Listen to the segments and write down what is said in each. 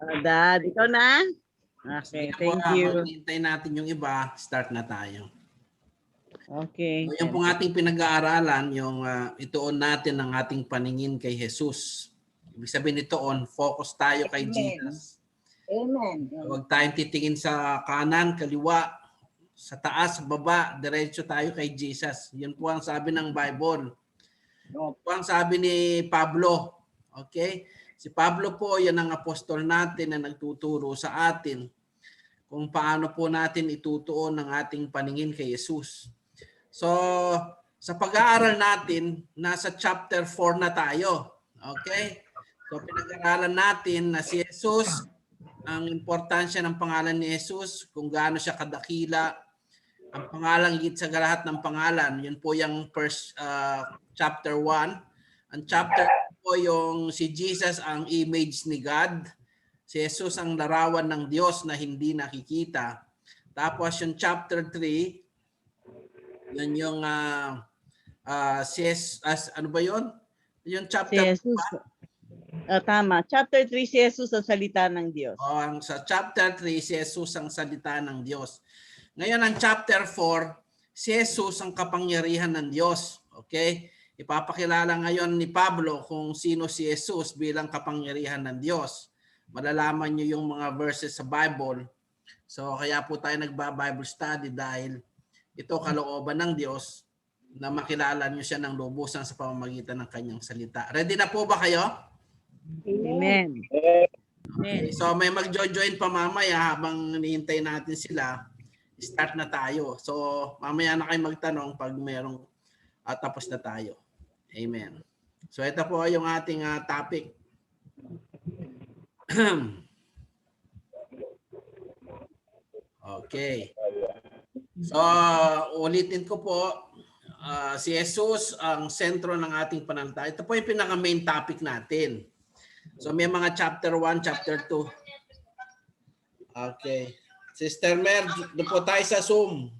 Dad, ikaw na? Okay, thank you. Maghintay natin yung iba, start na tayo. Okay. So, yung pong ating pinag-aaralan, yung ituon natin ang ating paningin kay Jesus. Ibig sabihin itoon, focus tayo kay Jesus. Amen. Huwag tayong titingin sa kanan, kaliwa, sa taas, sa baba, diretso tayo kay Jesus. Yun po ang sabi ng Bible. Yun po ang sabi ni Pablo. Okay? Si Pablo po, yan ang apostol natin na nagtuturo sa atin kung paano po natin itutuon ang ating paningin kay Jesus. So, sa pag-aaral natin, nasa chapter 4 na tayo. Okay? So, pinag-aaralan natin na si Jesus, ang importansya ng pangalan ni Jesus, kung gaano siya kadakila, ang pangalan higit sa lahat ng pangalan. Yun po yung first chapter 1. Ang chapter 2 po yung si Jesus ang image ni God. Si Jesus ang larawan ng Diyos na hindi nakikita. Tapos yung chapter 3, yun yung ano ba yun? Yung chapter Si Jesus. Tama. Chapter 3, si Jesus ang salita ng Diyos. Sa chapter 3, si Jesus ang salita ng Diyos. Ngayon, ang chapter 4, si Jesus ang kapangyarihan ng Diyos. Okay? Ipapakilala ngayon ni Pablo kung sino si Jesus bilang kapangyarihan ng Diyos. Malalaman nyo yung mga verses sa Bible. So, kaya po tayo nagba-Bible study dahil ito kalooban ng Diyos na makilala nyo siya ng lubusan sa pamamagitan ng kanyang salita. Ready na po ba kayo? Amen. Okay. So, may mag-join pa mamaya habang hinihintay natin sila. Start na tayo. So, mamaya na kayo magtanong pag merong tapos na tayo. Amen. So, ito po yung ating topic. Okay. So, ulitin ko po, si Jesus ang sentro ng ating pananampalataya. Ito po yung pinaka-main topic natin. So, may mga chapter 1, chapter 2. Okay. Sister Mer, doon po tayo sa Zoom.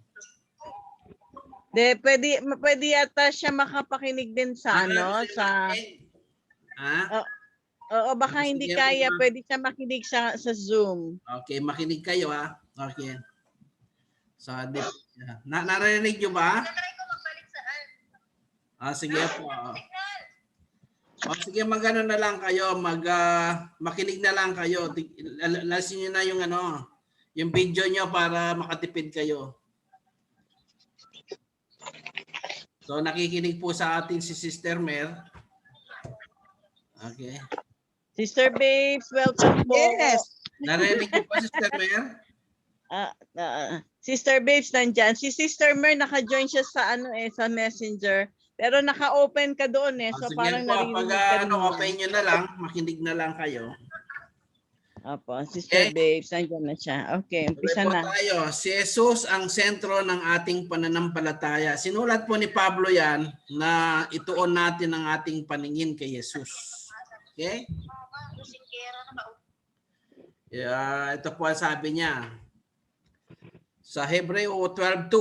Pwede yata siya makapakinig din sa sa Oo, baka hindi kaya, pwede siya makinig sa Zoom. Okay, makinig kayo ha. Okay. So, narinig nyo ba? Sige po. Sige, magano na lang kayo, makinig na lang kayo. Lasin niyo na yung video niyo para makatipid kayo. So, nakikinig po sa atin si Sister Mer. Okay. Sister Babes, welcome po. Yes. Narinig niyo pa, Sister Mer? Sister Babes nandyan. Si Sister Mer naka-join siya sa sa Messenger. Pero naka-open ka doon so sige parang po, narinig pag ka open nyo na lang, makinig na lang kayo. Opo, Sister Babes, nandyan na siya. Okay, umpisa na. Tayo. Si Jesus ang sentro ng ating pananampalataya. Sinulat po ni Pablo yan na ituon natin ang ating paningin kay Jesus. Okay? Ito po ang sabi niya. Sa Hebreo 12:2.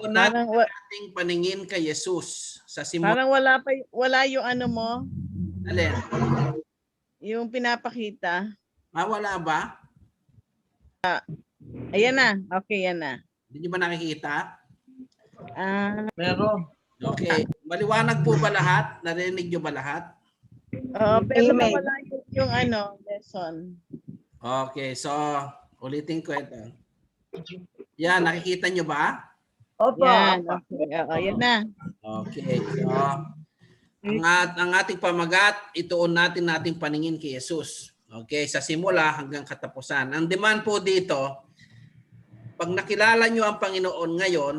Ituon natin ang ating paningin kay Jesus. Sa simula. Parang wala yung mo. Alin? Yung pinapakita. Wala ba? Ayan na. Okay, yan na. Hindi nyo ba nakikita? Meron. Okay. Maliwanag po ba lahat? Narinig nyo ba lahat? Pero wala yung lesson. Okay. So, ulitin ko ito. Yan, nakikita nyo ba? Opo. Yan. Okay. Ayan na. Okay. So, ang ating pamagat, ituon natin paningin kay Jesus. Okay, sa simula hanggang katapusan. Ang demand po dito, pag nakilala nyo ang Panginoon ngayon,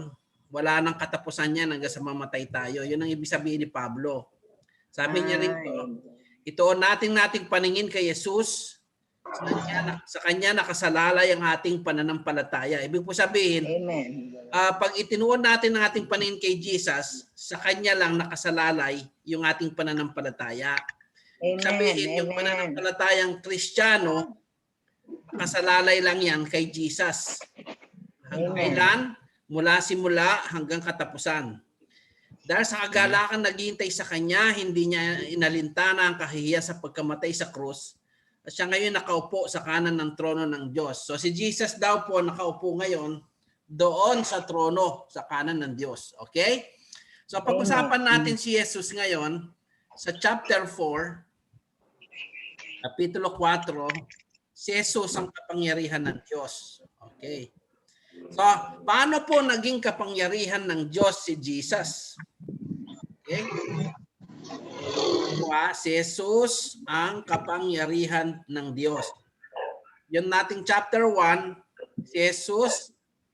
wala nang katapusan yan hanggang sa mamatay tayo. Yun ang ibig sabihin ni Pablo. Sabi niya rito, ituon natin paningin kay Jesus. Sa kanya nakasalalay ang ating pananampalataya. Ibig po sabihin, pag itinuon natin ang ating paningin kay Jesus, sa kanya lang nakasalalay yung ating pananampalataya. Sabihin, yung pananampalatayang Kristiyano, nakasalalay lang yan kay Jesus. Kailan? Mula simula hanggang katapusan. Dahil sa kagalakan naghihintay sa kanya, hindi niya inalintana ang kahihiyan sa pagkamatay sa krus At siya ngayon nakaupo sa kanan ng trono ng Diyos. So si Jesus daw po nakaupo ngayon doon sa trono sa kanan ng Diyos. Okay? So pag-usapan natin si Jesus ngayon sa chapter 4, kapitulo 4, si Jesus ang kapangyarihan ng Diyos. Okay. So, paano po naging kapangyarihan ng Diyos si Jesus? Okay. Si Jesus ang kapangyarihan ng Diyos. Yun nating chapter 1, si Jesus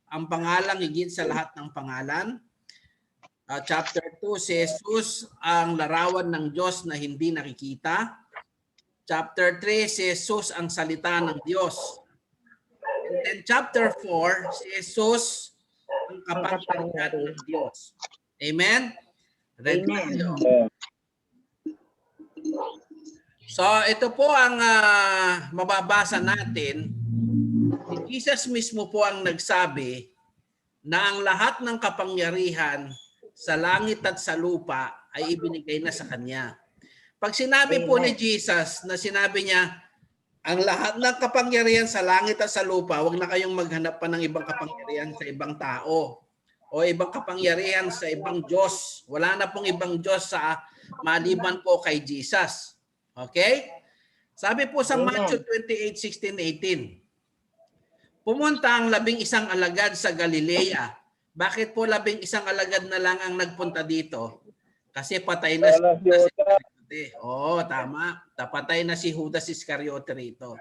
ang pangalang higit sa lahat ng pangalan. Chapter 2, si Jesus ang larawan ng Diyos na hindi nakikita. Chapter 3, si Jesus ang salita ng Diyos. And then chapter 4, si Jesus ang kapangyarihan ng Diyos. Amen? Ready tayo. So ito po ang mababasa natin. Si Jesus mismo po ang nagsabi na ang lahat ng kapangyarihan sa langit at sa lupa ay ibinigay na sa Kanya. Pag sinabi po ni Jesus na sinabi niya, ang lahat ng kapangyarihan sa langit at sa lupa, huwag na kayong maghanap pa ng ibang kapangyarihan sa ibang tao o ibang kapangyarihan sa ibang Diyos. Wala na pong ibang Diyos sa maliban po kay Jesus. Okay? Sabi po sa Matthew 28, 16, 18, pumunta ang 11 alagad sa Galilea. Bakit po 11 alagad na lang ang nagpunta dito? Kasi patay na si Judas Iscariote. Oo, tama. Patay na si Judas Iscariote rito.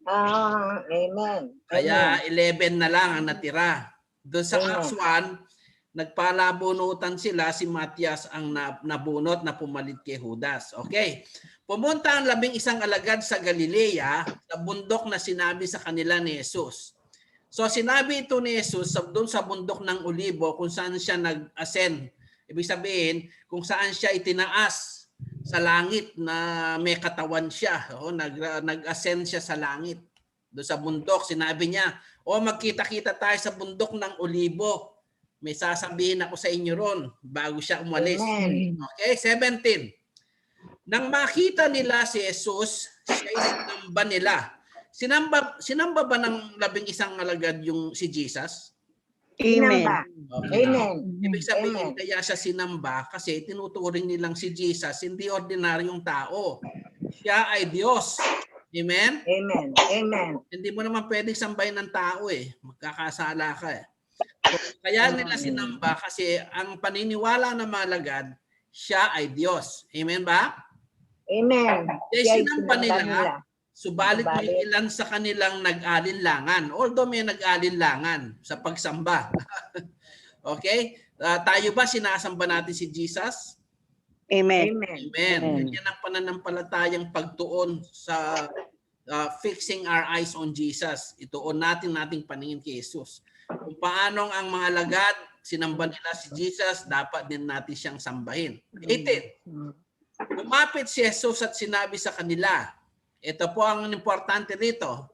Amen. Kaya 11 na lang ang natira. Doon sa Acts 1, nagpalabunutan sila, si Matias ang nabunot na pumalit kay Judas. Okay. Pumunta ang 11 alagad sa Galilea, sa bundok na sinabi sa kanila ni Jesus. So sinabi ito ni Jesus doon sa bundok ng Olibo kung saan siya nag-ascend. Ibig sabihin, kung saan siya itinaas sa langit na may katawan siya. Nag-ascend siya sa langit. Doon sa bundok, sinabi niya, magkita-kita tayo sa bundok ng Olibo. May sasabihin ako sa inyo ron bago siya umalis. Okay, 17. Nang makita nila si Jesus, siya sinamba nila. Sinamba ba ng 11 alagad yung si Jesus? Amen. Okay. Amen. Ibig sabihin, kaya siya sinamba kasi tinuturing nilang si Jesus, hindi ordinaryong tao. Siya ay Diyos. Amen? Amen. Amen. Hindi mo naman pwedeng sambahin ng tao eh. Magkakasala ka eh. So, kaya nila sinamba kasi ang paniniwala ng mga alagad, siya ay Diyos. Amen ba? Amen. Kaya sinamba nila. Subalit may ilan sa kanilang nag-alinlangan. Although may nag-alinlangan sa pagsamba. Okay? Tayo ba sinasamba natin si Jesus? Amen. Amen. Yan ang pananampalatayang pagtuon sa fixing our eyes on Jesus. Ituon nating paningin kay Jesus. Kung paanong ang mga alagad, sinamba nila si Jesus, dapat din natin siyang sambahin. 18. Lumapit si Jesus at sinabi sa kanila, ito po ang importante dito.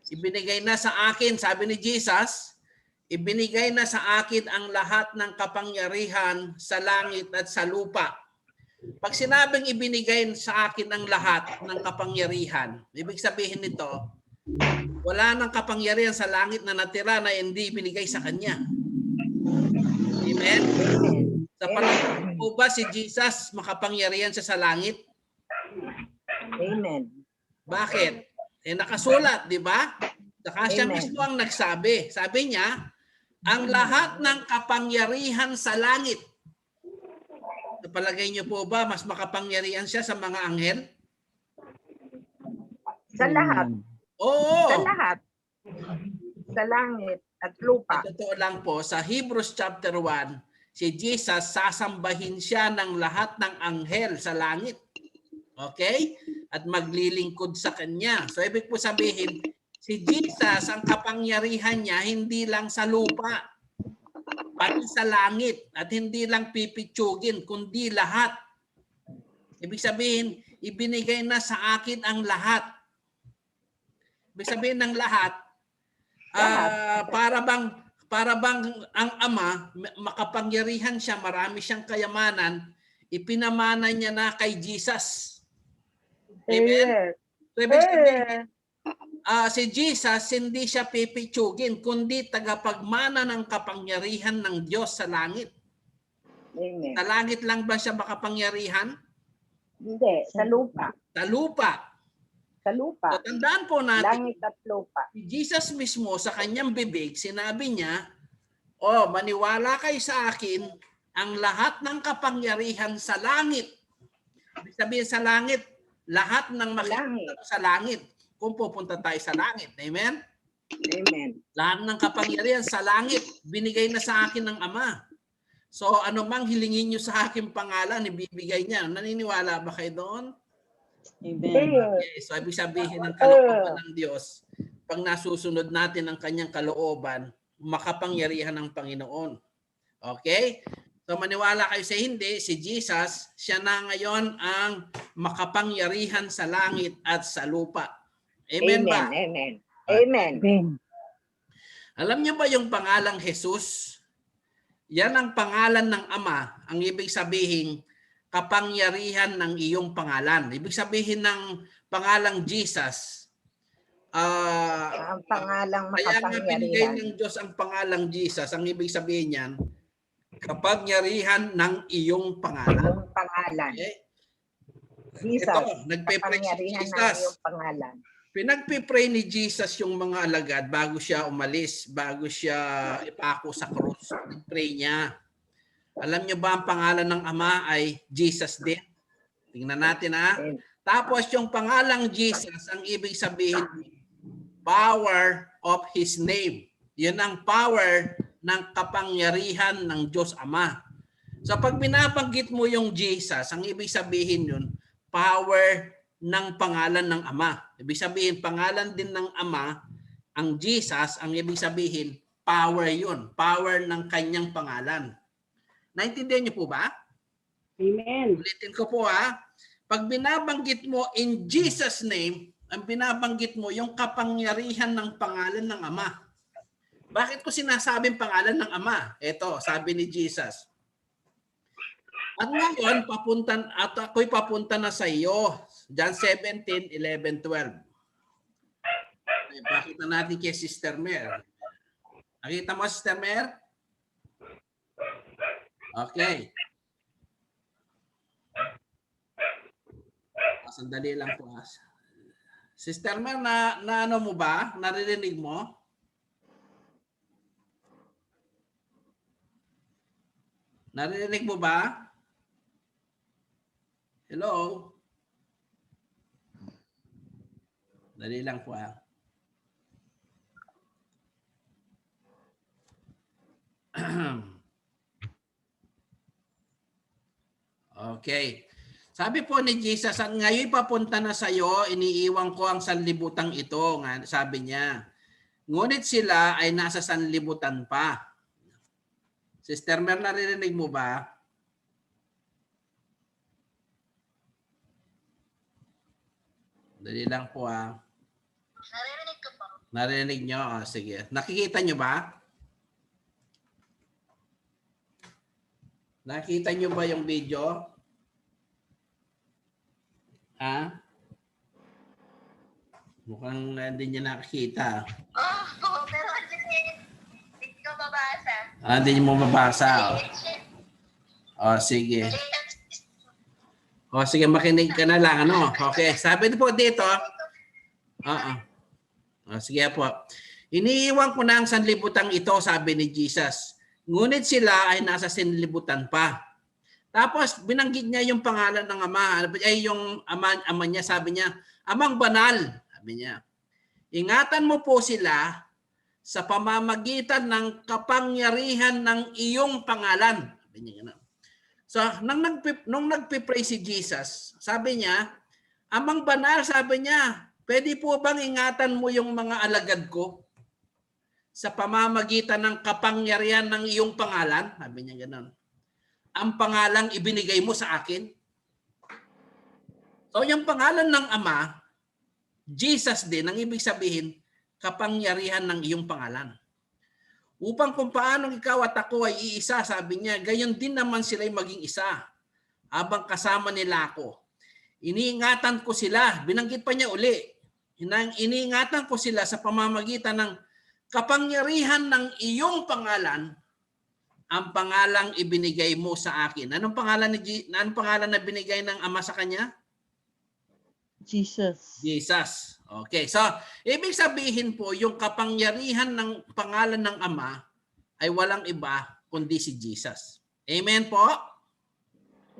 Ibinigay na sa akin, sabi ni Jesus, ibinigay na sa akin ang lahat ng kapangyarihan sa langit at sa lupa. Pag sinabing ibinigay sa akin ang lahat ng kapangyarihan, ibig sabihin nito, wala nang kapangyarihan sa langit na natira na hindi ibinigay sa kanya. Amen? Sa panahon po ba si Jesus makapangyarihan siya sa langit? Amen. Bakit? Nakasulat, di ba? Saka siya mismo ang nagsabi. Sabi niya, ang lahat ng kapangyarihan sa langit. Sa palagay niyo po ba, mas makapangyarihan siya sa mga anghel? Sa lahat. Oo. Sa lahat. Sa langit at lupa. At totoo lang po, sa Hebrews chapter 1, si Jesus, sasambahin siya ng lahat ng anghel sa langit. Okay? At maglilingkod sa kanya. So ibig po sabihin, si Jesus, ang kapangyarihan niya, hindi lang sa lupa, pati sa langit, at hindi lang pipitsugin, kundi lahat. Ibig sabihin, ibinigay na sa akin ang lahat. Ibig sabihin ng lahat, para bang ang Ama, makapangyarihan siya, marami siyang kayamanan, ipinamana niya na kay Jesus. Amen? So, ibig sabihin, si Jesus, hindi siya pipitsugin, kundi tagapagmana ng kapangyarihan ng Diyos sa langit. Amen. Sa langit lang ba siya makapangyarihan? Hindi, sa lupa. Sa lupa. Sa lupa. So, tandaan po natin, Langit at lupa. si Jesus mismo sa kanyang bibig, sinabi niya, maniwala kayo sa akin, ang lahat ng kapangyarihan sa langit. Ibig sabihin sa langit, lahat ng makikita sa langit. Kung pupunta tayo sa langit. Amen? Amen. Lahat ng kapangyarihan sa langit, binigay na sa akin ng Ama. So ano mang hilingin nyo sa aking pangalan, ibibigay niya. Naniniwala ba kayo doon? Amen. Okay. So ibig sabihin ng kalooban ng Diyos, pag nasusunod natin ang kanyang kalooban, makapangyarihan ng Panginoon. Okay? So maniwala kayo sa hindi, si Jesus, siya na ngayon ang makapangyarihan sa langit at sa lupa. Amen ba? Amen. Amen. Alam niyo ba yung pangalang Jesus? Yan ang pangalan ng Ama. Ang ibig sabihin, kapangyarihan ng iyong pangalan. Ibig sabihin ng pangalang Jesus, Ang pangalang kaya nga binigay makapangyarihan. ng Diyos ang pangalang Jesus. Ang ibig sabihin niyan, kapangyarihan ng iyong pangalan. Yung pangalan. Okay? Jesus. Ito, nagpe-pray si Kapangyarihan ng Jesus. iyong pangalan. Pinagpipray ni Jesus yung mga alagad bago siya umalis, bago siya ipako sa krus. Nagpray niya. Alam niyo ba ang pangalan ng Ama ay Jesus din? Tingnan natin ha. Tapos yung pangalang Jesus, ang ibig sabihin, power of His name. Yun ang power ng kapangyarihan ng Diyos Ama. So pag binabanggit mo yung Jesus, ang ibig sabihin yun, power ng pangalan ng Ama. Ibig sabihin, pangalan din ng Ama, ang Jesus, ang ibig sabihin, power yun. Power ng kanyang pangalan. Naintindihan niyo po ba? Amen. Ulitin ko po ha. Pag binabanggit mo in Jesus' name, ang binabanggit mo yung kapangyarihan ng pangalan ng Ama. Bakit ko sinasabing pangalan ng Ama? Ito, sabi ni Jesus. At ngayon, ako'y papunta na sa iyo. John 17, 11, 12. Ay, pakita natin kay Sister Mer. Nakita mo, Sister Mer? Okay. Sandali lang po. Sister Mer, na ano mo ba? Naririnig mo? Naririnig mo ba? Hello? Dali lang po Okay. Sabi po ni Jesus, at ngayon papunta na sa iyo, iniiwan ko ang sanlibutang ito. Sabi niya. Ngunit sila ay nasa sanlibutan pa. Sister Mer, naririnig mo ba? Dali lang po Naririnig ko po. Narinig nyo? Sige. Nakikita nyo ba? Nakita nyo ba yung video? Ha? Mukhang hindi niya nakikita. Pero hindi ko mabasa. Hindi niyo mo mabasa. Sige. Sige, makinig ka na lang. Okay. Sabi po dito. Sige po. Iniiwan ko na ang sanlibutang ito, sabi ni Jesus. Ngunit sila ay nasa sanlibutan pa. Tapos binanggit niya yung pangalan ng Ama. Ay yung ama niya, sabi niya, Amang Banal. Sabi niya, ingatan mo po sila sa pamamagitan ng kapangyarihan ng iyong pangalan. Sabi niya gano'n. So, nung nagpipray si Jesus, sabi niya, Amang Banal, sabi niya, pwede po bang ingatan mo yung mga alagad ko sa pamamagitan ng kapangyarihan ng iyong pangalan? Sabi niya gano'n. Ang pangalang ibinigay mo sa akin. So, yung pangalan ng Ama, Jesus din, ang ibig sabihin, kapangyarihan ng iyong pangalan. Upang kung paano ikaw at ako ay iisa, sabi niya, gayon din naman sila'y maging isa. Habang kasama nila ako. iniingatan ko sila. Binanggit pa niya uli. Iniingatan ko sila sa pamamagitan ng kapangyarihan ng iyong pangalan, ang pangalang ibinigay mo sa akin. Anong pangalan na binigay ng Ama sa kanya? Jesus. Jesus. Okay. So, ibig sabihin po, yung kapangyarihan ng pangalan ng Ama ay walang iba kundi si Jesus. Amen po?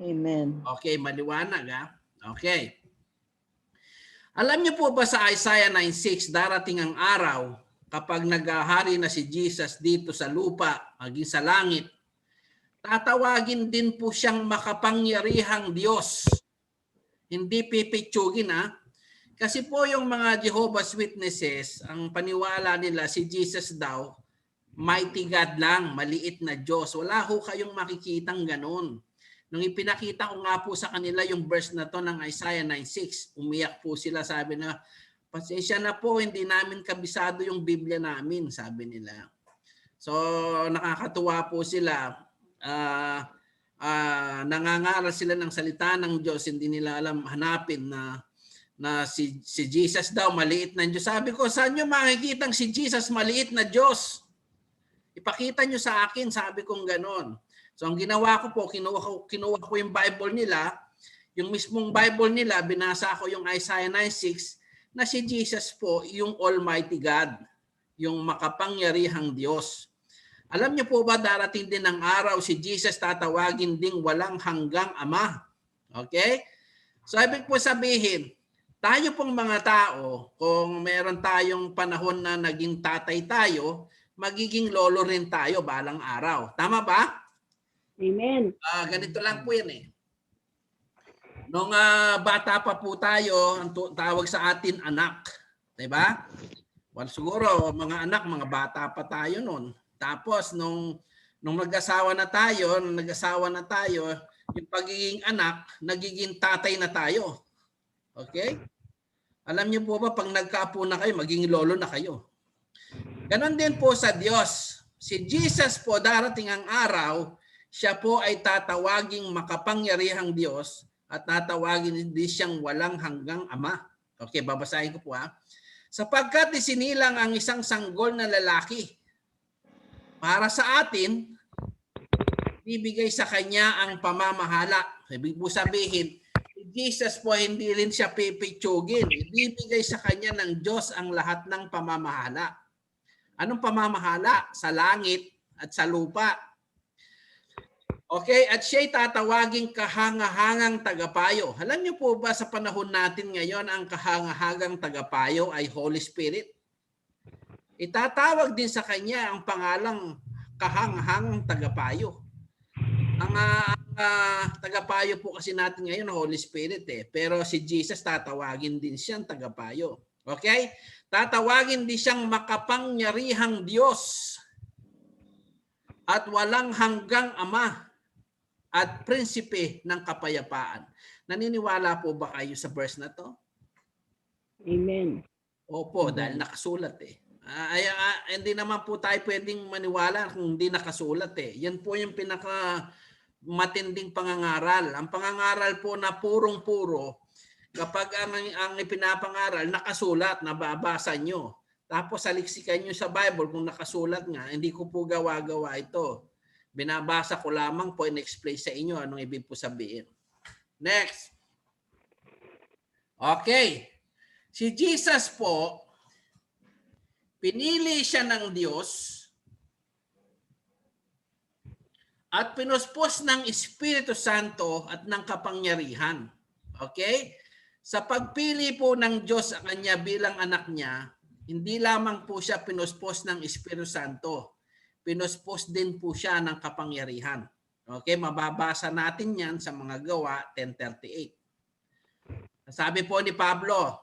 Amen. Okay, maliwanag ha? Okay. Alam niyo po ba sa Isaiah 9:6, darating ang araw kapag naghahari na si Jesus dito sa lupa, maging sa langit, tatawagin din po siyang makapangyarihang Diyos. Hindi pipitsugin ha. Kasi po yung mga Jehovah's Witnesses, ang paniwala nila si Jesus daw, mighty God lang, maliit na Diyos. Wala ho kayong makikitang ganun. Nung ipinakita ko nga po sa kanila yung verse na to ng Isaiah 9:6, umiyak po sila, sabi na, pasensya na po, hindi namin kabisado yung Biblia namin, sabi nila. So nakakatuwa po sila. Nangangaral sila ng salita ng Diyos, hindi nila alam hanapin na si Jesus daw maliit na Diyos. Sabi ko, saan nyo makikitang si Jesus maliit na Diyos? Ipakita nyo sa akin, sabi kong ganon. So ang ginawa ko po, kinuha ko yung Bible nila, yung mismong Bible nila, binasa ko yung Isaiah 9:6, na si Jesus po yung Almighty God, yung makapangyarihang Diyos. Alam niyo po ba, darating din ng araw si Jesus tatawagin ding walang hanggang Ama. Okay? So ibig po sabihin, tayo pong mga tao, kung meron tayong panahon na naging tatay tayo, magiging lolo rin tayo balang araw. Tama ba? Amen. Ganito lang po yan eh. Nung bata pa po tayo, ang tawag sa atin anak. Diba? Well, siguro mga anak, mga bata pa tayo noon. Tapos nung nag-asawa na tayo, yung pagiging anak, nagiging tatay na tayo. Okay? Alam niyo po ba, pag nagkaapo na kayo, magiging lolo na kayo. Ganon din po sa Diyos. Si Jesus po, darating ang araw, siya po ay tatawaging makapangyarihang Diyos at tatawagin din siyang walang hanggang Ama. Okay, babasahin ko po ha. Sapagkat isinilang ang isang sanggol na lalaki para sa atin, bibigay sa kanya ang pamamahala. Ibig po sabihin, Jesus po hindi rin siya pipitsugin. Ibibigay sa kanya ng Diyos ang lahat ng pamamahala. Anong pamamahala? Sa langit at sa lupa. Okay, at siya'y tatawaging kahangahangang tagapayo. Alam niyo po ba sa panahon natin ngayon, ang kahangahangang tagapayo ay Holy Spirit? Itatawag din sa kanya ang pangalang kahangahangang tagapayo. Ang tagapayo po kasi natin ngayon, Holy Spirit eh. Pero si Jesus tatawagin din siyang tagapayo. Okay? Tatawagin din siyang makapangyarihang Diyos at walang hanggang Ama at prinsipe ng kapayapaan. Naniniwala po ba kayo sa verse na to? Amen. Opo, dahil nakasulat eh. Hindi naman po tayo pwedeng maniwala kung hindi nakasulat eh. Yan po yung pinaka matinding pangangaral. Ang pangangaral po na purong-puro, kapag ang ipinapangaral, nakasulat, nababasa nyo. Tapos saliksikan nyo sa Bible kung nakasulat nga, hindi ko po gawa-gawa ito. Binabasa ko lamang po, in-explain sa inyo anong ibig po sabihin. Next. Okay. Si Jesus po, pinili siya ng Diyos at pinuspos ng Espiritu Santo at ng kapangyarihan. Okay? Sa pagpili po ng Diyos sa kanya bilang anak niya, hindi lamang po siya pinuspos ng Espiritu Santo. Pinuspos din po siya ng kapangyarihan. Okay, mababasa natin yan sa mga Gawa 10:38. Sabi po ni Pablo,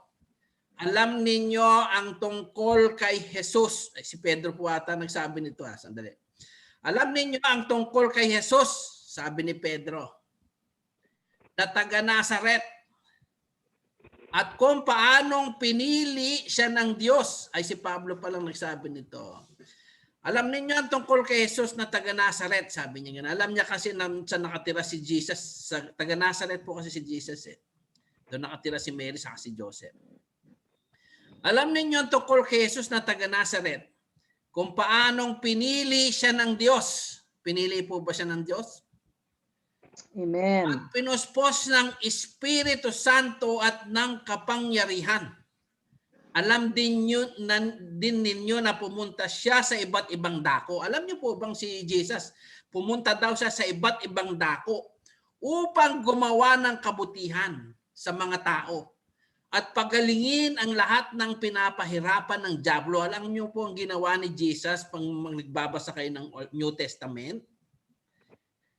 alam ninyo ang tungkol kay Jesus. Si Pedro po ata nagsabi nito ha, sandali. Alam ninyo ang tungkol kay Jesus, sabi ni Pedro, na taga Nazaret. At kung paanong pinili siya ng Diyos, ay si Pablo pa lang nagsabi nito. Alam ninyo ang tungkol kay Jesus na taga Nazaret, sabi niya. Alam niya kasi na nakatira si Jesus. Taga Nazaret po kasi si Jesus eh. Doon nakatira si Mary sa si Joseph. Alam ninyo tungkol kay Jesus na taga Nazareth, kung paanong pinili siya ng Diyos. Pinili po ba siya ng Diyos? Amen. At pinuspos ng Espiritu Santo at ng kapangyarihan. Alam din ninyo na pumunta siya sa iba't ibang dako. Alam niyo po bang si Jesus, pumunta daw siya sa iba't ibang dako upang gumawa ng kabutihan sa mga tao at pagalingin ang lahat ng pinapahirapan ng dyablo. Alam niyo po ang ginawa ni Jesus pag nagbabasa kayo ng New Testament?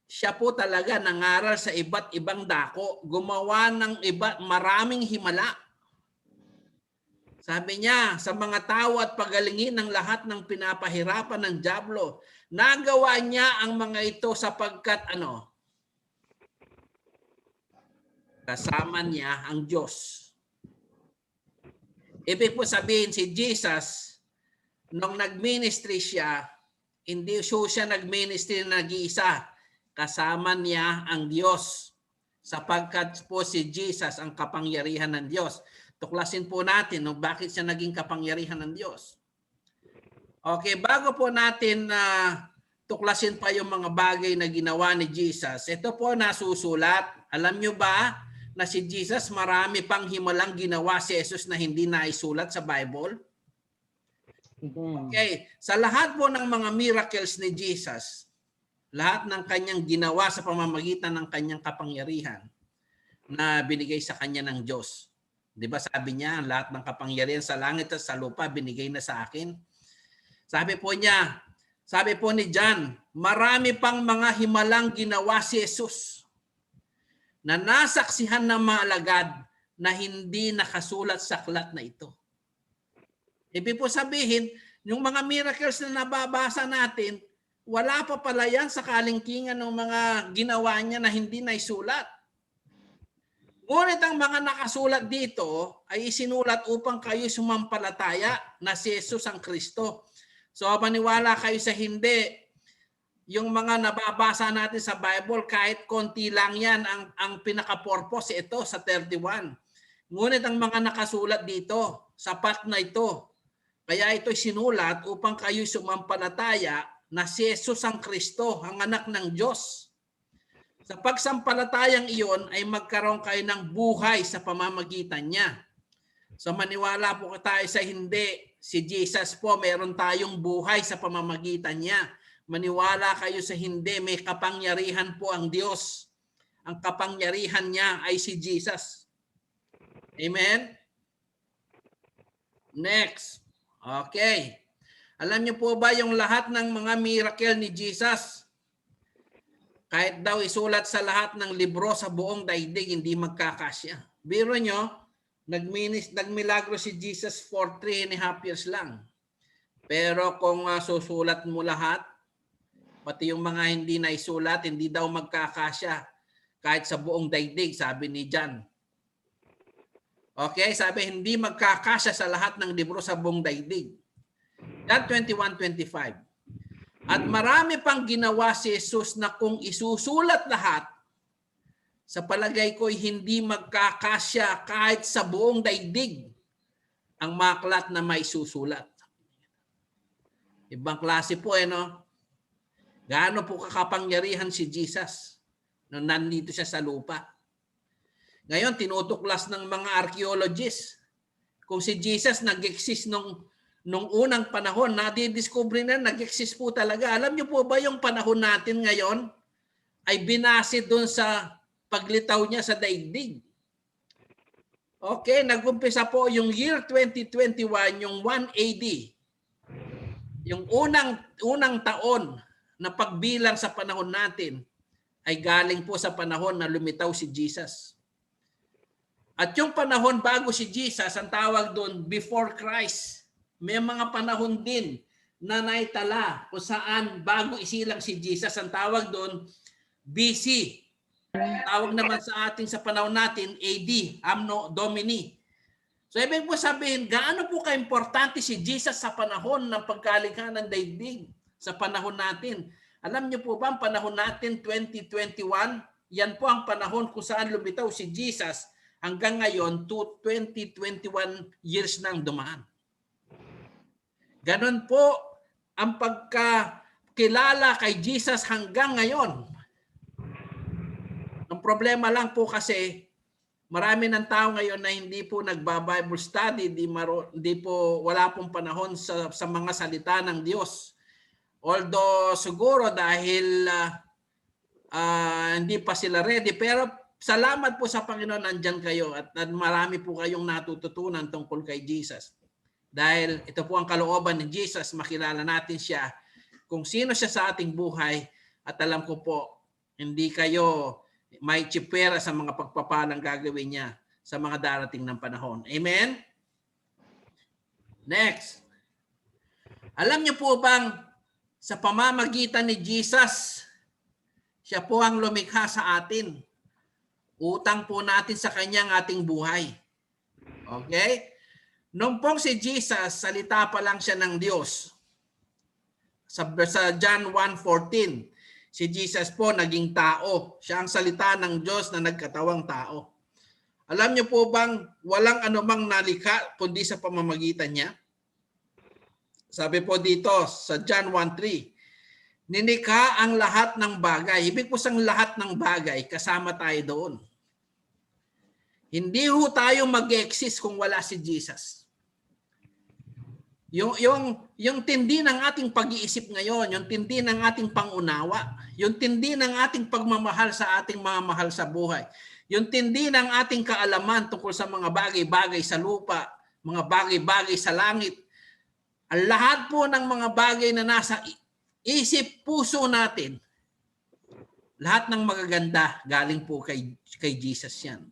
Siya po talaga nangaral sa iba't ibang dako, gumawa ng maraming himala. Sabi niya, sa mga tao at pagalingin ng lahat ng pinapahirapan ng dyablo, nagawa niya ang mga ito sapagkat kasama niya ang Diyos. Ibig po sabihin si Jesus, nung nag-ministry siya, hindi siya nag-ministry na nag-iisa. Kasama niya ang Diyos. Sapagkat po si Jesus ang kapangyarihan ng Diyos. Tuklasin po natin bakit siya naging kapangyarihan ng Diyos. Okay, bago po natin tuklasin pa yung mga bagay na ginawa ni Jesus, ito po nasusulat. Alam nyo ba na si Jesus marami pang himalang ginawa si Jesus na hindi naisulat sa Bible? Okay, sa lahat po ng mga miracles ni Jesus, lahat ng kanyang ginawa sa pamamagitan ng kanyang kapangyarihan na binigay sa kanya ng Diyos. Di ba sabi niya, lahat ng kapangyarihan sa langit at sa lupa binigay na sa akin. Sabi po ni John, marami pang mga himalang ginawa si Jesus na nasaksihan ng mga alagad na hindi nakasulat sa aklat na ito. Ibig po sabihin, yung mga miracles na nababasa natin, wala pa pala yan sa kalingkingan ng mga ginawa niya na hindi naisulat. Ngunit ang mga nakasulat dito ay isinulat upang kayo sumampalataya na si Jesus ang Kristo. So maniwala kayo sa hindi. Yung mga nababasa natin sa Bible, kahit konti lang yan, ang pinaka-purpose ito sa 31. Ngunit ang mga nakasulat dito, sapat na ito. Kaya ito'y sinulat upang kayo sumampalataya na si Jesus ang Kristo, ang anak ng Diyos. Sa pagsampalatayang iyon ay magkaroon kayo ng buhay sa pamamagitan niya. So maniwala po tayo sa hindi. Si Jesus po, meron tayong buhay sa pamamagitan niya. Maniwala kayo sa hindi, may kapangyarihan po ang Diyos. Ang kapangyarihan niya ay si Jesus. Amen? Next. Okay. Alam niyo po ba yung lahat ng mga miracle ni Jesus? Kahit daw isulat sa lahat ng libro sa buong daigdig, hindi magkakasya. Biro nyo, nagmilagro si Jesus for 3.5 years lang. Pero kung susulat mo lahat, pati yung mga hindi naisulat, hindi daw magkakasya kahit sa buong daigdig, sabi ni John. Okay, sabi hindi magkakasya sa lahat ng libro sa buong daigdig. John 21:25. At marami pang ginawa si Jesus na kung isusulat lahat, sa palagay ko'y hindi magkakasya kahit sa buong daigdig ang maklat na may susulat. Ibang klase po no? Gaano po kakapangyarihan si Jesus nung nandito siya sa lupa. Ngayon, tinutuklas ng mga archaeologists kung si Jesus nag-exist nung unang panahon, nadidiscover na nag-exist po talaga. Alam niyo po ba yung panahon natin ngayon ay binase doon sa paglitaw niya sa daigdig? Okay, nag-umpisa po yung year 2021, yung 1 AD. Yung unang taon na pagbilang sa panahon natin ay galing po sa panahon na lumitaw si Jesus. At yung panahon bago si Jesus, ang tawag doon before Christ. May mga panahon din na naitala kung saan bago isilang si Jesus, ang tawag doon BC. Tawag naman sa ating sa panahon natin AD, Anno Domini. So ibig po sabihin, gaano po ka-importante si Jesus sa panahon ng pagkalikha ng daigdig, sa panahon natin. Alam niyo po ba, ang panahon natin 2021, yan po ang panahon kung saan lumitaw si Jesus hanggang ngayon, 21 years nang dumaan. Ganon po ang pagkakilala kay Jesus hanggang ngayon. Ang problema lang po kasi, marami ng tao ngayon na hindi po nagba-Bible study, hindi po, wala pong panahon sa mga salita ng Diyos. Although siguro dahil hindi pa sila ready, pero salamat po sa Panginoon, nandyan kayo at marami po kayong natututunan tungkol kay Jesus. Dahil ito po ang kalooban ni Jesus, makilala natin siya kung sino siya sa ating buhay, at alam ko po, hindi kayo may tsipera sa mga pagpapalang gagawin niya sa mga darating ng panahon. Amen? Next. Alam niyo po bang sa pamamagitan ni Jesus, siya po ang lumikha sa atin. Utang po natin sa kanyang ating buhay. Okay? Nung pong si Jesus, salita pa lang siya ng Diyos. Sa John 1:14, si Jesus po naging tao. Siya ang salita ng Diyos na nagkatawang tao. Alam niyo po bang walang anumang nalikha kundi sa pamamagitan niya? Sabi po dito sa John 1:3, nilikha ang lahat ng bagay. Ibig po sang lahat ng bagay, kasama tayo doon. Hindi ho tayo mag-exist kung wala si Jesus. Yung tindi ng ating pag-iisip ngayon, yung tindi ng ating pangunawa, yung tindi ng ating pagmamahal sa ating mga mahal sa buhay, yung tindi ng ating kaalaman tungkol sa mga bagay-bagay sa lupa, mga bagay-bagay sa langit, ang lahat po ng mga bagay na nasa isip, puso natin, lahat ng magaganda galing po kay Jesus yan.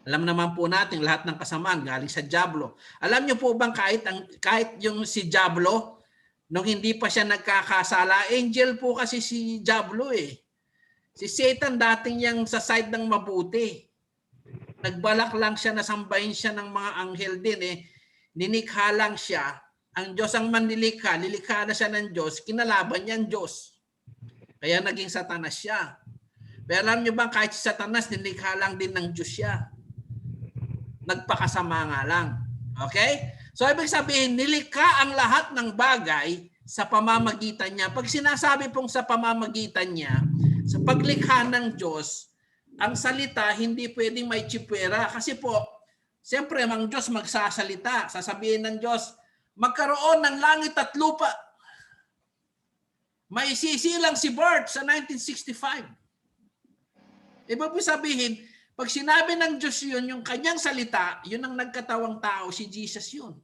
Alam naman po natin lahat ng kasamaan galing sa Diablo. Alam niyo po bang kahit yung si Diablo, nung hindi pa siya nagkakasala, angel po kasi si Diablo eh. Si Satan dating yang sa side ng mabuti. Nagbalak lang siya na sambahin siya ng mga anghel din eh. Ninikha lang siya. Ang Diyos ang manlilikha, lilikha na siya ng Diyos, kinalaban niya ang Diyos. Kaya naging Satanas siya. Pero alam niyo bang kahit si Satanas, nilikha lang din ng Diyos siya. Nagpakasama nga lang. Okay? So ibig sabihin, nilikha ang lahat ng bagay sa pamamagitan niya. Pag sinasabi pong sa pamamagitan niya, sa paglikha ng Diyos, ang salita hindi pwedeng may tsipwera. Kasi po, siyempre ang Diyos magsasalita. Sasabihin ng Diyos, magkaroon ng langit at lupa. May sisilang si Bart sa 1965. Ibig sabihin, pag sinabi ng Diyos yun, yung kanyang salita, yun ang nagkatawang tao, si Jesus yun.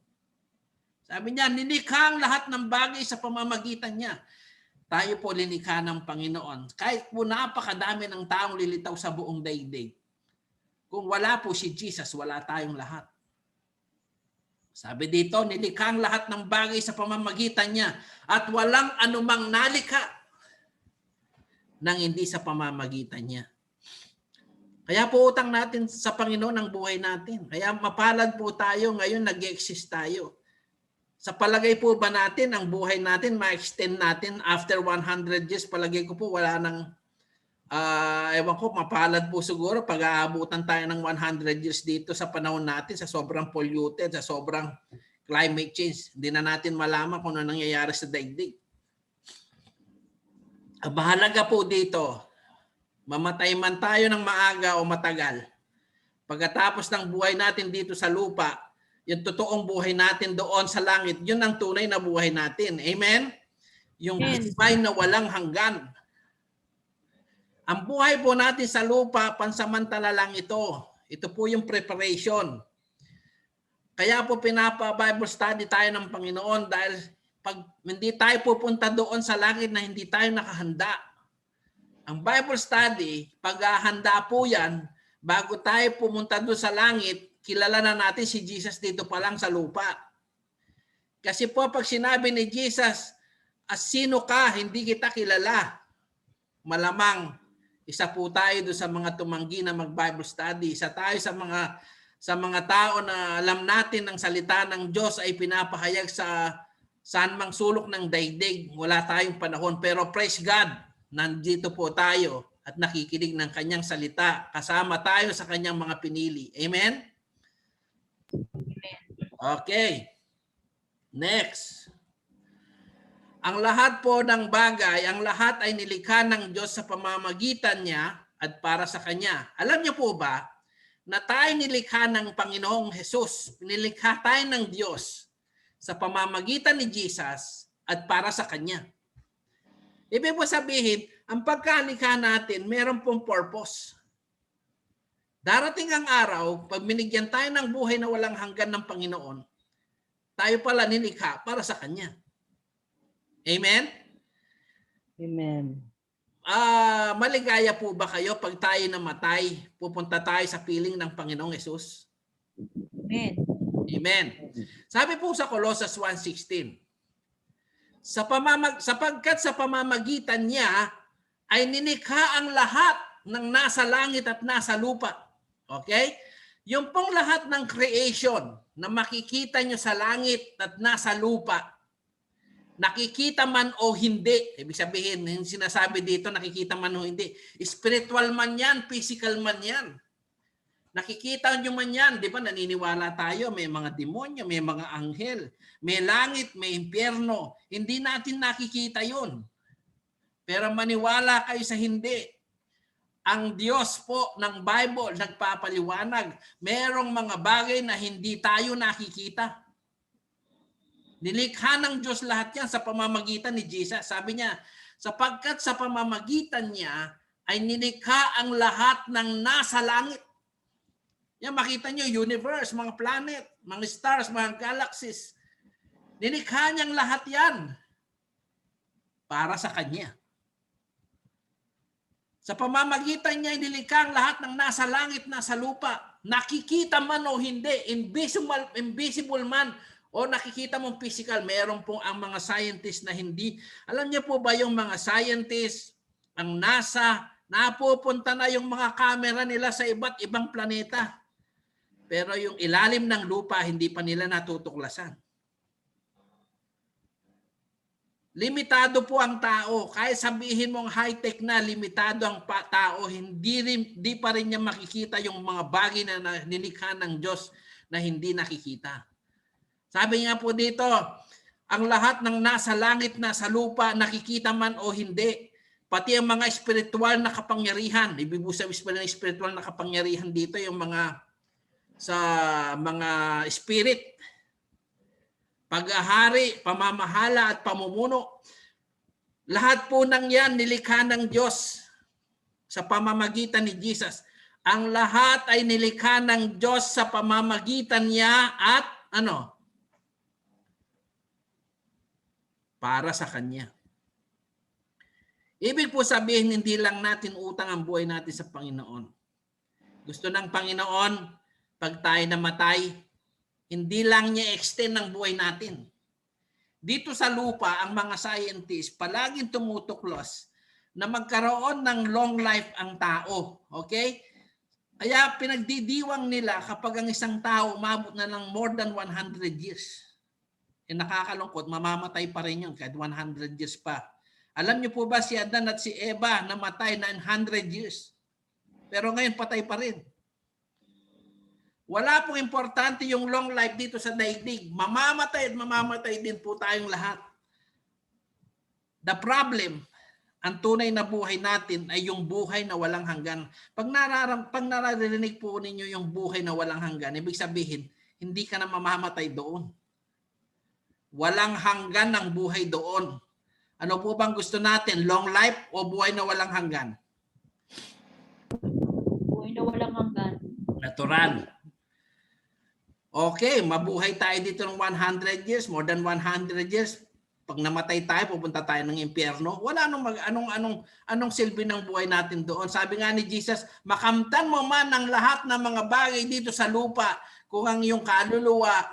Sabi niya, nilikha ang lahat ng bagay sa pamamagitan niya. Tayo po linikha ng Panginoon. Kahit po napakadami ng taong lilitaw sa buong daigdig. Kung wala po si Jesus, wala tayong lahat. Sabi dito, nilikha ang lahat ng bagay sa pamamagitan niya at walang anumang nalikha nang hindi sa pamamagitan niya. Kaya po utang natin sa Panginoon ang buhay natin. Kaya mapalad po tayo ngayon, nag-exist tayo. Sa palagay po ba natin, ang buhay natin, ma-extend natin after 100 years, palagay ko po wala nang, ewan ko, mapalad po siguro pag aabutan tayo ng 100 years dito sa panahon natin, sa sobrang polluted, sa sobrang climate change. Hindi na natin malaman kung ano nangyayari sa daigdig. Ang mahalaga po dito, mamatay man tayo ng maaga o matagal, pagkatapos ng buhay natin dito sa lupa, yung totoong buhay natin doon sa langit, yun ang tunay na buhay natin. Amen? Yung buhay na walang hanggan. Ang buhay po natin sa lupa, pansamantala lang ito. Ito po yung preparation. Kaya po pinapa-Bible study tayo ng Panginoon dahil pag hindi tayo pupunta doon sa langit na hindi tayo nakahanda. Ang Bible study, paghahanda po yan, bago tayo pumunta doon sa langit, kilala na natin si Jesus dito pa lang sa lupa. Kasi po pag sinabi ni Jesus, sino ka, hindi kita kilala. Malamang, isa po tayo doon sa mga tumanggi na mag-Bible study. Isa tayo sa mga tao na alam natin ang salita ng Diyos ay pinapahayag sa saan mang sulok ng daigdig. Wala tayong panahon. Pero praise God, nandito po tayo at nakikinig ng kanyang salita. Kasama tayo sa kanyang mga pinili. Amen? Okay. Next. Ang lahat po ng bagay, ang lahat ay nilikha ng Diyos sa pamamagitan niya at para sa Kanya. Alam niyo po ba na tayo nilikha ng Panginoong Hesus? Nilikha tayo ng Diyos sa pamamagitan ni Jesus at para sa Kanya. Ibig po sabihin, ang pagkalikha natin, meron pong purpose. Darating ang araw, pag binigyan tayo ng buhay na walang hanggan ng Panginoon, tayo pala nilikha para sa Kanya. Amen? Amen. Maligaya po ba kayo pag tayo namatay, pupunta tayo sa piling ng Panginoong Hesus? Amen. Amen. Sabi po sa Colossus 1:16, sapagkat sa pamamagitan niya ay nilikha ang lahat ng nasa langit at nasa lupa. Okay? Yung pong lahat ng creation na makikita nyo sa langit at nasa lupa, nakikita man o hindi, ibig sabihin, yung sinasabi dito, nakikita man o hindi, spiritual man yan, physical man yan. Nakikita nyo man yan, di ba naniniwala tayo, may mga demonyo, may mga anghel, may langit, may impyerno. Hindi natin nakikita yun. Pero maniwala kayo sa hindi. Ang Diyos po ng Bible nagpapaliwanag, merong mga bagay na hindi tayo nakikita. Nilikha ng Diyos lahat yan sa pamamagitan ni Jesus. Sabi niya, sapagkat sa pamamagitan niya ay nilikha ang lahat ng nasa langit. Yan, makita niyo, universe, mga planet, mga stars, mga galaxies. Nilikha niyang lahat yan para sa Kanya. Sa pamamagitan niya, nilikha ang lahat ng nasa langit, nasa lupa. Nakikita man o hindi, invisible man, o nakikita mong physical, meron pong ang mga scientists na hindi. Alam niyo po ba yung mga scientists, ang NASA, napupunta na yung mga camera nila sa iba't ibang planeta. Pero yung ilalim ng lupa, hindi pa nila natutuklasan. Limitado po ang tao. Kahit sabihin mong high-tech na, limitado ang tao, hindi pa rin niya makikita yung mga bagay na nilikha ng Diyos na hindi nakikita. Sabi nga po dito, ang lahat ng nasa langit, nasa lupa, nakikita man o hindi, pati ang mga espiritual na kapangyarihan. Ibig sabihin ng espiritual na kapangyarihan dito, yung mga sa mga spirit, paghahari, pamamahala at pamumuno. Lahat po ng yan nilikha ng Diyos sa pamamagitan ni Jesus. Ang lahat ay nilikha ng Diyos sa pamamagitan niya at para sa Kanya. Ibig po sabihin, hindi lang natin utang ang buhay natin sa Panginoon. Gusto ng Panginoon, pag tayo namatay, hindi lang niya extend ang buhay natin. Dito sa lupa, ang mga scientists palaging tumutuklos na magkaroon ng long life ang tao. Okay? Kaya pinagdidiwang nila kapag ang isang tao umabot na ng more than 100 years. Nakakalungkot, mamamatay pa rin yun kahit 100 years pa. Alam niyo po ba si Adan at si Eva namatay 900 years? Pero ngayon patay pa rin. Wala pong importante yung long life dito sa daigdig. Mamamatay at mamamatay din po tayong lahat. The problem, ang tunay na buhay natin ay yung buhay na walang hanggan. Pag naririnig po ninyo yung buhay na walang hanggan, ibig sabihin, hindi ka na mamamatay doon. Walang hanggan ng buhay doon. Ano po bang gusto natin? Long life o buhay na walang hanggan? Buhay na walang hanggan. Natural. Okay, mabuhay tayo dito ng 100 years, more than 100 years. Pag namatay tayo, pupunta tayo ng impyerno. Wala anong silbi ng buhay natin doon. Sabi nga ni Jesus, makamtan mo man ang lahat ng mga bagay dito sa lupa kung ang iyong kaluluwa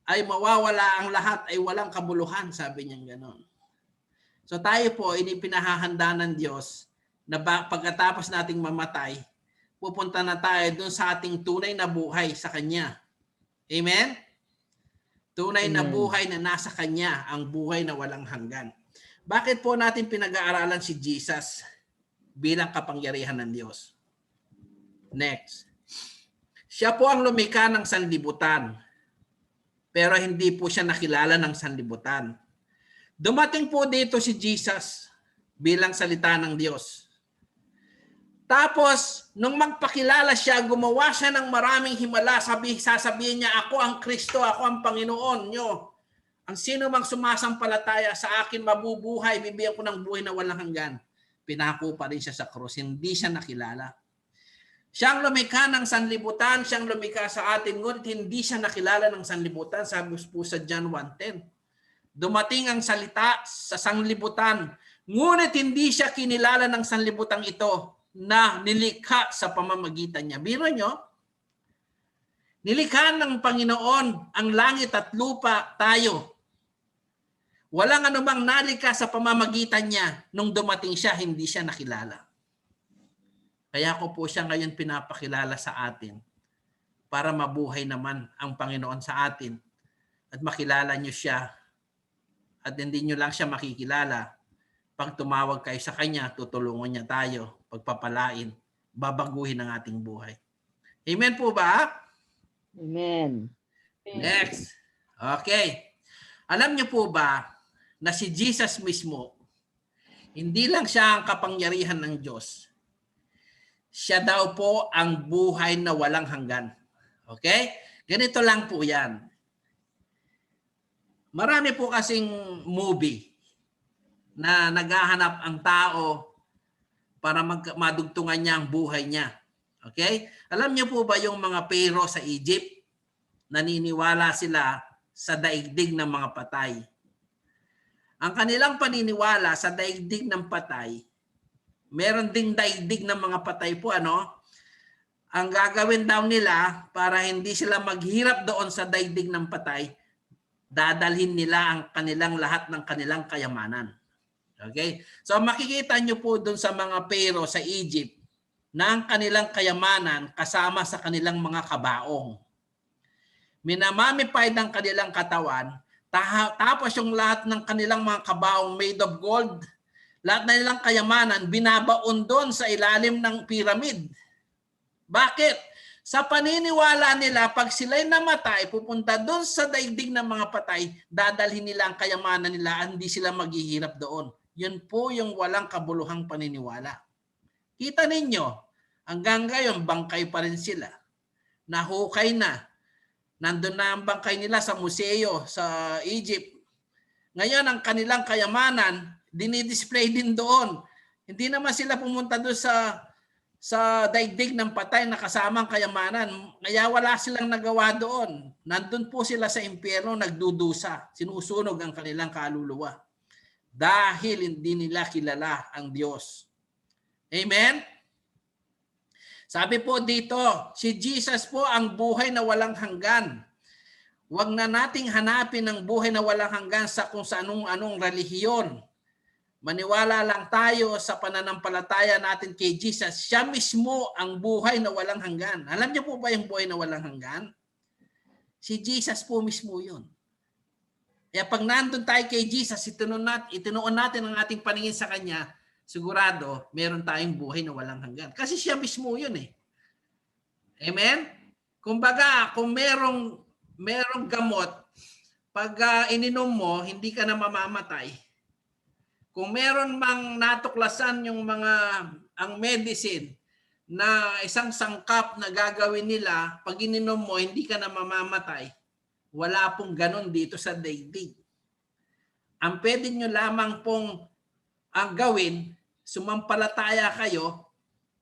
ay mawawala, ang lahat ay walang kabuluhan, sabi niya gano'n. So tayo po, pinahahanda ng Diyos na pagkatapos nating mamatay, pupunta na tayo doon sa ating tunay na buhay sa Kanya. Amen? Tunay na buhay na nasa Kanya, ang buhay na walang hanggan. Bakit po natin pinag-aaralan si Jesus? bilang kapangyarihan ng Diyos. Next. Siya po ang lumikha ng sanlibutan, pero hindi po siya nakilala ng sanlibutan. Dumating po dito si Jesus bilang salita ng Diyos. Tapos, nung magpakilala siya, gumawa siya ng maraming himala. Sasabihin niya, ako ang Kristo, ako ang Panginoon nyo. Ang sino mang sumasampalataya sa akin mabubuhay, bibigyan ko ng buhay na walang hanggan. Pinako pa rin siya sa krus. Hindi siya nakilala. Siyang lumikha ng sanlibutan, siyang lumikha sa atin, ngunit hindi siya nakilala ng sanlibutan. Sabi po sa John 1:10. Dumating ang salita sa sanlibutan, ngunit hindi siya kinilala ng sanlibutan ito na nilikha sa pamamagitan niya. Biro nyo, nilikha ng Panginoon ang langit at lupa, tayo. Walang anumang nalikha sa pamamagitan niya. Nung dumating siya, hindi siya nakilala. Kaya ko po siya ngayon pinapakilala sa atin para mabuhay naman ang Panginoon sa atin at makilala niyo siya at hindi niyo lang siya makikilala. Pag tumawag kayo sa Kanya, tutulungan niya tayo, pagpapalain, babaguhin ang ating buhay. Amen po ba? Amen. Next. Okay. Alam niyo po ba na si Jesus mismo, hindi lang siya ang kapangyarihan ng Diyos. Siya daw po ang buhay na walang hanggan. Okay? Ganito lang po yan. Marami po kasing movie na naghahanap ang tao para madugtungan niya ang buhay niya. Okay? Alam niyo po ba yung mga Pharaoh sa Egypt? Naniniwala sila sa daigdig ng mga patay. Ang kanilang paniniwala sa daigdig ng patay, meron ding daigdig ng mga patay po, ano? Ang gagawin daw nila para hindi sila maghirap doon sa daigdig ng patay, dadalhin nila ang kanilang lahat ng kanilang kayamanan. Okay? So makikita nyo po doon sa mga Pharaoh sa Egypt na ang kanilang kayamanan kasama sa kanilang mga kabaong. Minamamify ng kanilang katawan, tapos yung lahat ng kanilang mga kabaong made of gold, lahat na nilang kayamanan, binabaon doon sa ilalim ng pyramid. Bakit? Sa paniniwala nila, pag sila'y namatay, pupunta doon sa daigdig ng mga patay, dadalhin nila ang kayamanan nila, hindi sila maghihirap doon. Yun po yung walang kabuluhang paniniwala. Kita ninyo, hanggang ngayon, bangkay pa rin sila. Nahukay na. Nandun na ang bangkay nila sa museo sa Egypt. Ngayon, ang kanilang kayamanan, dinidisplay din doon. Hindi naman sila pumunta doon sa daigdig ng patay na kasamang kayamanan. Kaya wala silang nagawa doon. Nandun po sila sa impyerno, nagdudusa. Sinusunog ang kanilang kaluluwa. Dahil hindi nila kilala ang Diyos. Amen? Sabi po dito, si Jesus po ang buhay na walang hanggan. Huwag na nating hanapin ang buhay na walang hanggan sa kung sa anong relihiyon. Maniwala lang tayo sa pananampalataya natin kay Jesus. Siya mismo ang buhay na walang hanggan. Alam niyo po ba yung buhay na walang hanggan? Si Jesus po mismo yun. Kaya pag nandun tayo kay Jesus, itinuon natin ang ating paningin sa Kanya, sigurado, meron tayong buhay na walang hanggan. Kasi siya mismo yun eh. Amen? Kumbaga, kung merong gamot, pag ininom mo, hindi ka na mamamatay. Kung meron mang natuklasan yung ang medicine na isang sangkap na gagawin nila, pag ininom mo, hindi ka na mamamatay. Wala pong ganun dito sa daigdig. Ang pwede nyo lamang pong ang gawin, sumampalataya kayo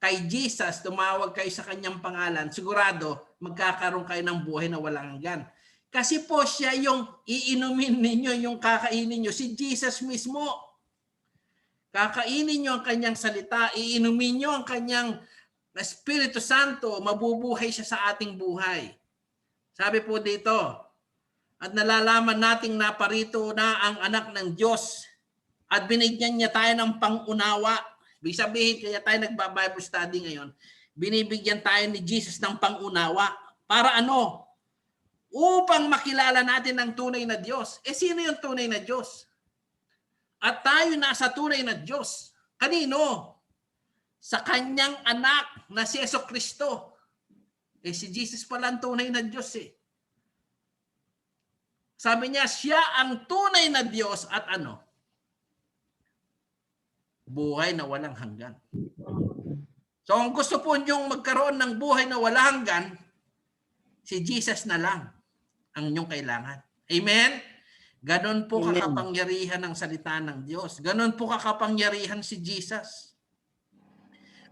kay Jesus, tumawag kayo sa Kanyang pangalan, sigurado magkakaroon kayo ng buhay na walang hanggan. Kasi po siya yung iinumin ninyo, yung kakainin nyo, si Jesus mismo. Kakainin nyo ang Kanyang salita, iinumin nyo ang Kanyang Espiritu Santo, mabubuhay siya sa ating buhay. Sabi po dito, at nalalaman nating naparito na ang anak ng Diyos at binigyan niya tayo ng pangunawa. Ibig sabihin, kaya tayo nagba-Bible study ngayon, binibigyan tayo ni Jesus ng pangunawa. Para ano? Upang makilala natin ang tunay na Diyos. Sino yung tunay na Diyos? At tayo nasa tunay na Diyos. Kanino? sa kanyang anak na si Jesucristo. Si Jesus pala ang tunay na Diyos eh. Sabi niya, siya ang tunay na Diyos at ano? Buhay na walang hanggan. So kung gusto po niyong magkaroon ng buhay na walang hanggan, si Jesus na lang ang inyong kailangan. Amen? Ganon po Amen. kakapangyarihan ng salita ng Diyos. Ganon po kakapangyarihan si Jesus.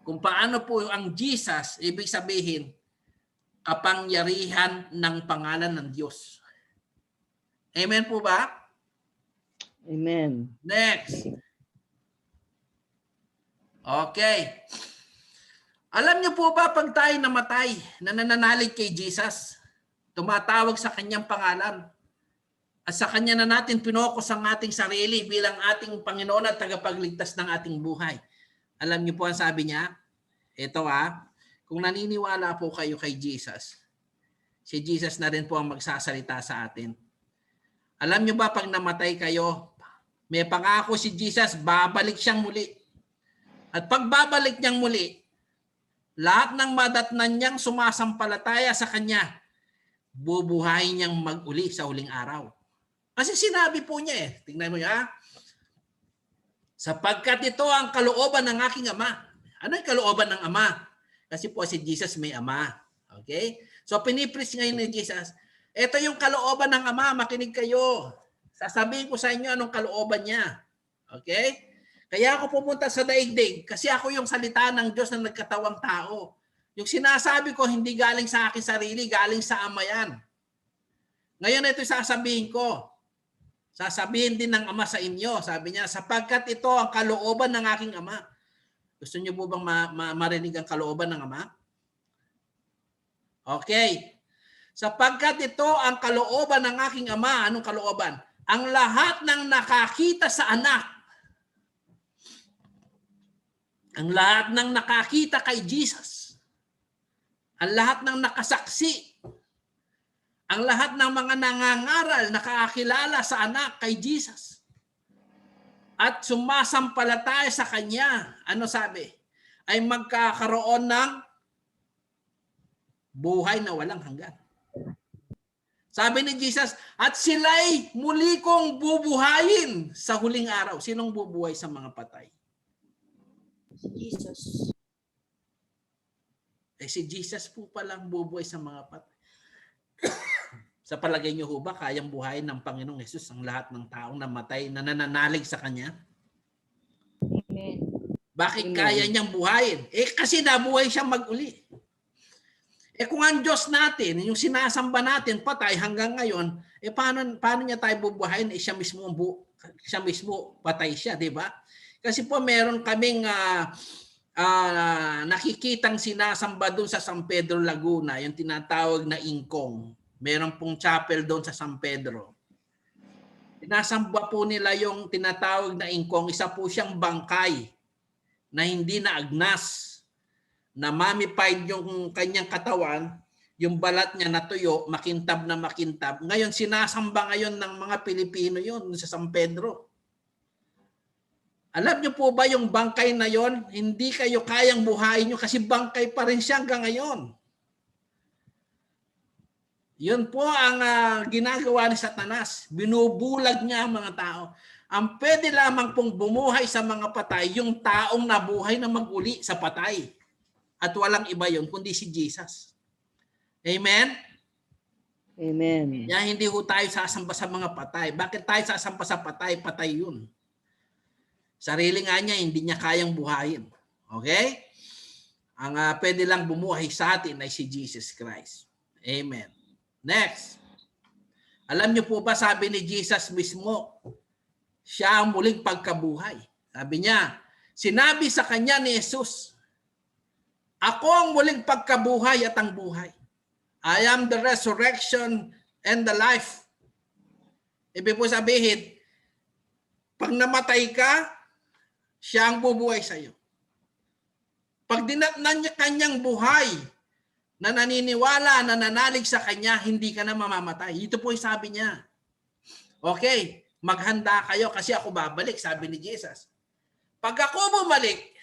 Kung paano po ang Jesus, ibig sabihin, kapangyarihan ng pangalan ng Diyos. Amen po ba? Amen. Next. Okay. Alam niyo po ba pag tayo namatay, nananalig kay Jesus, tumatawag sa kanyang pangalan, at sa kanya na natin pinokus ang ating sarili bilang ating Panginoon at tagapagligtas ng ating buhay. Alam niyo po ang sabi niya? Ito kung naniniwala po kayo kay Jesus, si Jesus na rin po ang magsasalita sa atin. Alam niyo ba pag namatay kayo, may pangako si Jesus, babalik siyang muli. At pag babalik niyang muli, lahat ng madatnan niyang sumasampalataya sa kanya, bubuhayin niyang mag-uli sa huling araw. Kasi sinabi po niya tingnan mo niya, sapagkat ito ang kalooban ng aking Ama. Ano yung kalooban ng Ama? Kasi po si Jesus may Ama. Okay? So pinipreach ngayon ni Jesus, ito yung kalooban ng Ama, makinig kayo. Sasabihin ko sa inyo anong kalooban niya. Okay? Kaya ako pumunta sa daigdig kasi ako yung salita ng Diyos na nagkatawang tao. Yung sinasabi ko hindi galing sa akin sarili, galing sa Ama yan. Ngayon ito sasabihin ko. Sasabihin din ng Ama sa inyo. Sabi niya, sapagkat ito ang kalooban ng aking Ama. Gusto niyo po bang marinig ang kalooban ng Ama? Okay. Sapagkat ito ang kalooban ng aking Ama. Anong kalooban? Ang lahat ng nakakita sa anak. Ang lahat ng nakakita kay Jesus. Ang lahat ng nakasaksi. Ang lahat ng mga nangangaral, nakakilala sa anak kay Jesus. At sumasampalataya sa kanya. Ano sabi? Ay magkakaroon ng buhay na walang hanggan. Sabi ni Jesus, at sila'y muli kong bubuhayin sa huling araw. Sinong bubuhay sa mga patay? Jesus. Si Jesus po palang bubuhay sa mga patay. Sa palagay niyo ho ba, kayang buhayin ng Panginoong Hesus ang lahat ng taong namatay na nananalig sa Kanya? Amen. Bakit Amen. kaya niyang buhayin? Kasi nabuhay siyang mag-uli. Kung ang Diyos natin, yung sinasamba natin, patay hanggang ngayon, paano niya tayo bubuhayin? Siya mismo patay siya, di ba? Kasi po meron kaming nakikitang sinasamba doon sa San Pedro, Laguna, yung tinatawag na Ingkong. Meron pong chapel doon sa San Pedro. Sinasamba po nila yung tinatawag na Ingkong. Isa po siyang bangkay na hindi na agnas. Na mamified yung kanyang katawan, yung balat niya natuyo, makintab na makintab. Ngayon, sinasamba ngayon ng mga Pilipino yun sa San Pedro. Alam niyo po ba yung bangkay na yon, hindi kayo kayang buhayin nyo kasi bangkay pa rin siya hanggang ngayon. Yun po ang ginagawa ni Satanas. Binubulag niya ang mga tao. Ang pwede lamang pong bumuhay sa mga patay, yung taong nabuhay na mag-uli sa patay. At walang iba yun, kundi si Jesus. Amen? Amen. Kaya hindi ho tayo sasamba sa mga patay. Bakit tayo sasamba sa patay? Patay yun. Sarili nga niya, hindi niya kayang buhayin. Okay? Ang pwede lang bumuhay sa atin ay si Jesus Christ. Amen. Next. Alam niyo po ba, sabi ni Jesus mismo, siya ang muling pagkabuhay. Sabi niya, sinabi sa kanya ni Jesus, ako ang muling pagkabuhay at ang buhay. I am the resurrection and the life. Ibig po sabihin, pag namatay ka, siya ang bubuhay sa iyo. Pag dinatnan niya kanyang buhay, na naniniwala, na nanalig sa kanya, hindi ka na mamamatay. Ito po yung sabi niya. Okay, maghanda kayo kasi ako babalik, sabi ni Jesus. Pag ako bumalik,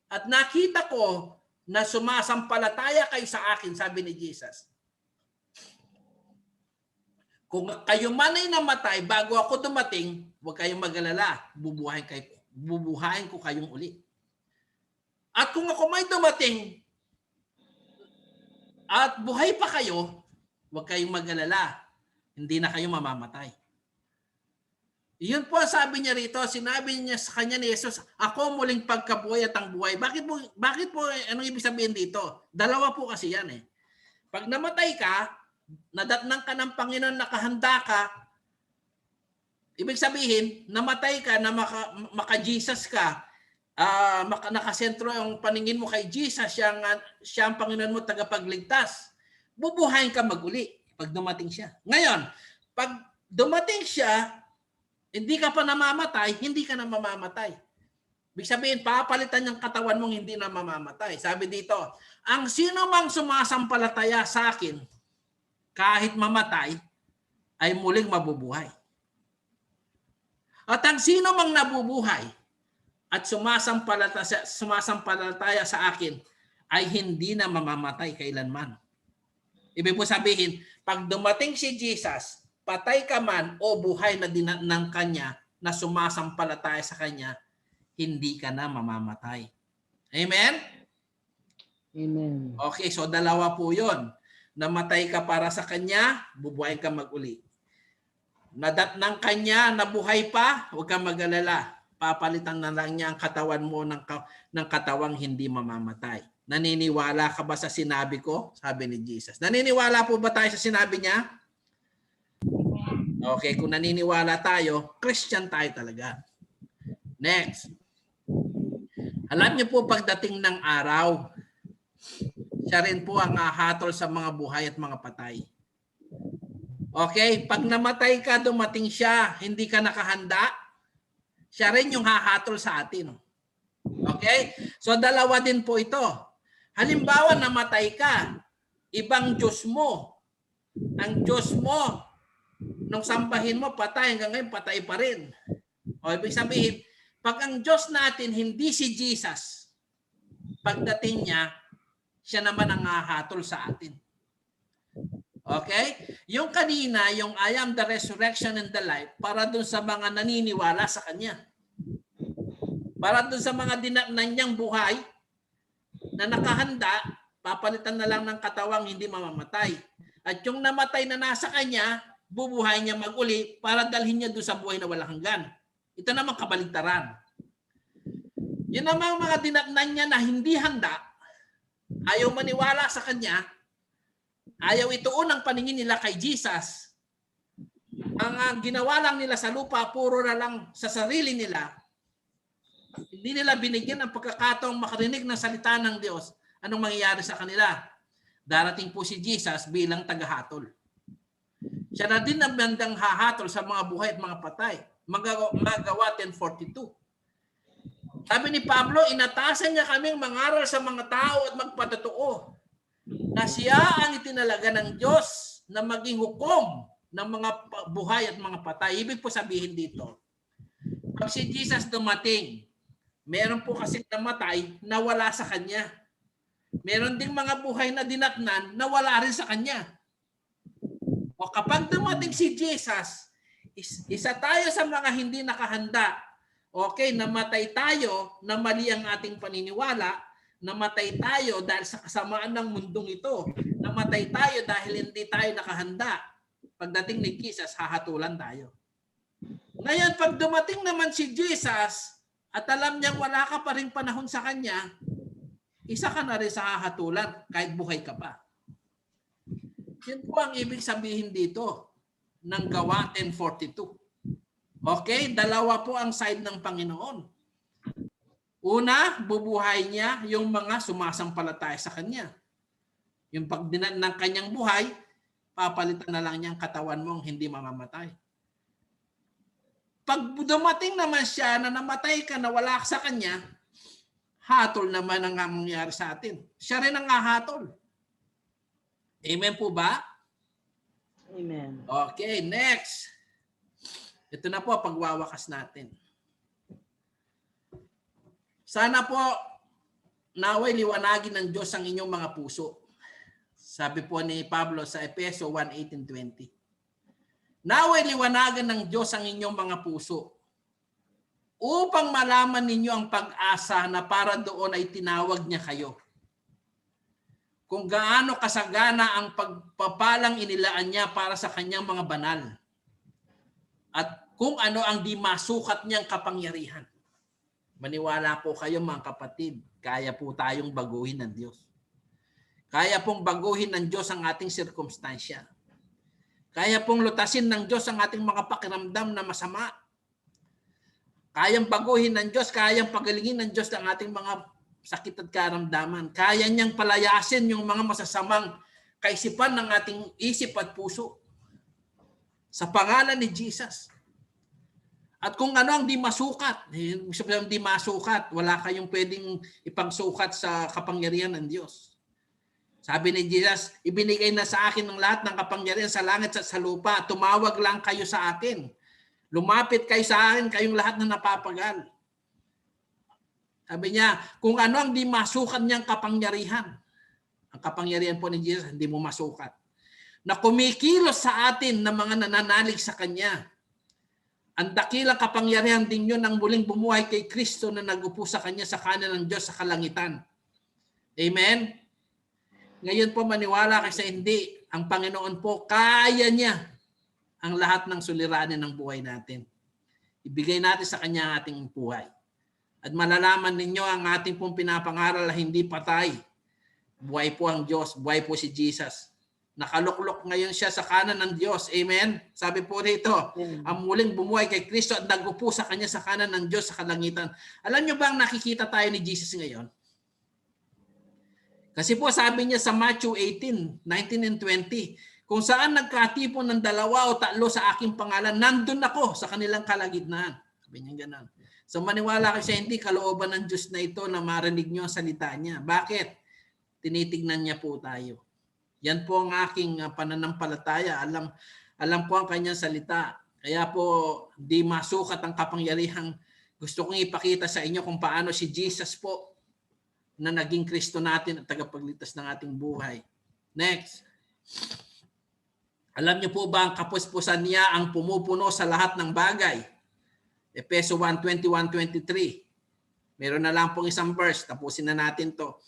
at nakita ko na sumasampalataya kayo sa akin, sabi ni Jesus. Kung kayo man ay namatay bago ako dumating, huwag kayong mag-alala. Bubuhayin ko kayong uli. At kung ako may dumating at buhay pa kayo, huwag kayong mag-alala. Hindi na kayo mamamatay. Iyon po sabi niya rito, sinabi niya sa kanya ni Jesus, ako muling pagkabuhay at ang buhay. Bakit po, anong ibig sabihin dito? Dalawa po kasi yan eh. Pag namatay ka, nadatnang ka ng Panginoon, nakahanda ka, ibig sabihin, namatay ka na maka-Jesus ka, nakasentro ang paningin mo kay Jesus, siya ang Panginoon mo, tagapagligtas. Bubuhayin ka maguli pag dumating siya. Ngayon, pag dumating siya, hindi ka pa namamatay, hindi ka na mamamatay. Ibig sabihin, papalitan yung katawan mong hindi na mamamatay. Sabi dito, ang sino mang sumasampalataya sa akin, kahit mamatay, ay muling mabubuhay. At ang sino mang nabubuhay at sumasampalataya sa akin, ay hindi na mamamatay kailanman. Ibig po sabihin, pag dumating si Jesus, patay ka man o buhay na ng kanya na sumasampalataya sa kanya, hindi ka na mamamatay. Amen? Amen. Okay, so dalawa po yun. Namatay ka para sa kanya, bubuhay ka mag-uli. Nadatnang kanya, nabuhay pa, huwag kang mag-alala. Papalitan na lang niya ang katawan mo ng katawang hindi mamamatay. Naniniwala ka ba sa sinabi ko? Sabi ni Jesus. Naniniwala po ba tayo sa sinabi niya? Okay, kung naniniwala tayo, Christian tayo talaga. Next. Alam niyo po pagdating ng araw, siya rin po ang hahatol sa mga buhay at mga patay. Okay, pag namatay ka, dumating siya, hindi ka nakahanda, siya rin yung hahatol sa atin. Okay? So dalawa din po ito. Halimbawa, namatay ka, ibang Diyos mo. Ang Diyos mo, nung sambahin mo, patay, hanggang ngayon patay pa rin. O ibig sabihin, pag ang Diyos natin hindi si Jesus, pagdating niya, siya naman ang hahatol sa atin. Okay? Yung kanina, yung I am the resurrection and the life, para dun sa mga naniniwala sa Kanya. Para dun sa mga dinatnan niyang buhay, na nakahanda, papalitan na lang ng katawang hindi mamamatay. At yung namatay na nasa Kanya, bubuhay niya mag-uli para dalhin niya doon sa buhay na walang hanggan. Ito naman kabaligtaran. Yun naman mga dinatnan niya na hindi handa, ayaw maniwala sa Kanya, ayaw ituon ang paningin nila kay Jesus. Ang ginawa lang nila sa lupa, puro na lang sa sarili nila. Hindi nila binigyan ng pagkakataong makarinig ng salita ng Diyos. Anong mangyayari sa kanila? Darating po si Jesus bilang tagahatol. Siya na din ang bandang hahatol sa mga buhay at mga patay. Magawa 10:42. Sabi ni Pablo, inatasan niya kaming mangaral sa mga tao at magpatotoo na siya ang itinalaga ng Diyos na maging hukom ng mga buhay at mga patay. Ibig po sabihin dito, pag si Jesus dumating, meron po kasi namatay na wala sa Kanya. Meron ding mga buhay na dinatnan na wala rin sa Kanya. O kapag dumating si Jesus, isa tayo sa mga hindi nakahanda. Okay, namatay tayo na mali ang ating paniniwala. Namatay tayo dahil sa kasamaan ng mundong ito. Namatay tayo dahil hindi tayo nakahanda. Pagdating ni Jesus, hahatulan tayo. Ngayon, pag dumating naman si Jesus, at alam niyang wala ka pa rin panahon sa Kanya, isa ka na rin sa hahatulan kahit buhay ka pa. Yun po ang ibig sabihin dito ng Gawa 10:42. Okay, dalawa po ang side ng Panginoon. Una, bubuhay niya yung mga sumasampalataya sa Kanya. Yung pagdinan ng Kanyang buhay, papalitan na lang niya ang katawan mong hindi mamamatay. Pag dumating naman siya na namatay ka na wala sa Kanya, hatol naman ang mangyayari sa atin. Siya rin ang hahatol. Amen po ba? Amen. Okay, next. Ito na po pagwawakas natin. Sana po naway liwanagin ng Diyos ang inyong mga puso. Sabi po ni Pablo sa Efeso 1:18-20. Naway liwanagan ng Diyos ang inyong mga puso upang malaman ninyo ang pag-asa na para doon ay tinawag niya kayo. Kung gaano kasagana ang pagpapalang inilaan niya para sa kanyang mga banal. At kung ano ang di masukat niyang kapangyarihan. Maniwala po kayo mga kapatid, kaya po tayong baguhin ng Diyos. Kaya pong baguhin ng Diyos ang ating sirkumstansya. Kaya pong lutasin ng Diyos ang ating mga pakiramdam na masama. Kayang baguhin ng Diyos, kayang pagalingin ng Diyos ang ating mga sakit at karamdaman. Kaya niyang palayasin yung mga masasamang kaisipan ng ating isip at puso. Sa pangalan ni Jesus. At kung ano ang di masukat, di masukat, wala kayong pwedeng ipangsukat sa kapangyarihan ng Diyos. Sabi ni Jesus, ibinigay na sa akin ng lahat ng kapangyarihan sa langit at sa lupa. Tumawag lang kayo sa akin. Lumapit kayo sa akin, kayong lahat na napapagal. Sabi niya, kung ano ang di masukat niyang kapangyarihan. Ang kapangyarihan po ni Jesus, hindi mo masukat. Na kumikilos sa atin ng mga nananalig sa Kanya. Ang dakilang kapangyarihan din yun ang muling bumuhay kay Kristo na nagupo sa Kanya sa kanan ng Diyos sa kalangitan. Amen? Ngayon po maniwala kasi hindi. Ang Panginoon po, kaya niya ang lahat ng suliranin ng buhay natin. Ibigay natin sa Kanya ang ating buhay. At malalaman ninyo ang ating pong pinapangaral na hindi patay. Buhay po ang Diyos. Buhay po si Jesus. Nakaluklok ngayon siya sa kanan ng Diyos. Amen? Sabi po rito, ang muling bumuhay kay Kristo at nagupo sa Kanya sa kanan ng Diyos sa kalangitan. Alam niyo ba ang nakikita tayo ni Jesus ngayon? Kasi po sabi niya sa Matthew 18:19 and 20, kung saan nagkatipon ng 2 o 3 sa aking pangalan, nandun ako sa kanilang kalagitnaan. Sabi niya ganun. So maniwala kayo sa hindi kalooban ng Diyos na ito na marinig niyo ang salita niya. Bakit? Tinitignan niya po tayo. Yan po ang aking pananampalataya. Alam po ang kanyang salita. Kaya po di masukat ang kapangyarihang gusto kong ipakita sa inyo kung paano si Jesus po na naging Kristo natin at tagapagligtas ng ating buhay. Next. Alam niyo po ba ang kapuspusan niya ang pumupuno sa lahat ng bagay? Efeso 1:21-23. Meron na lang pong isang verse. Tapusin na natin to.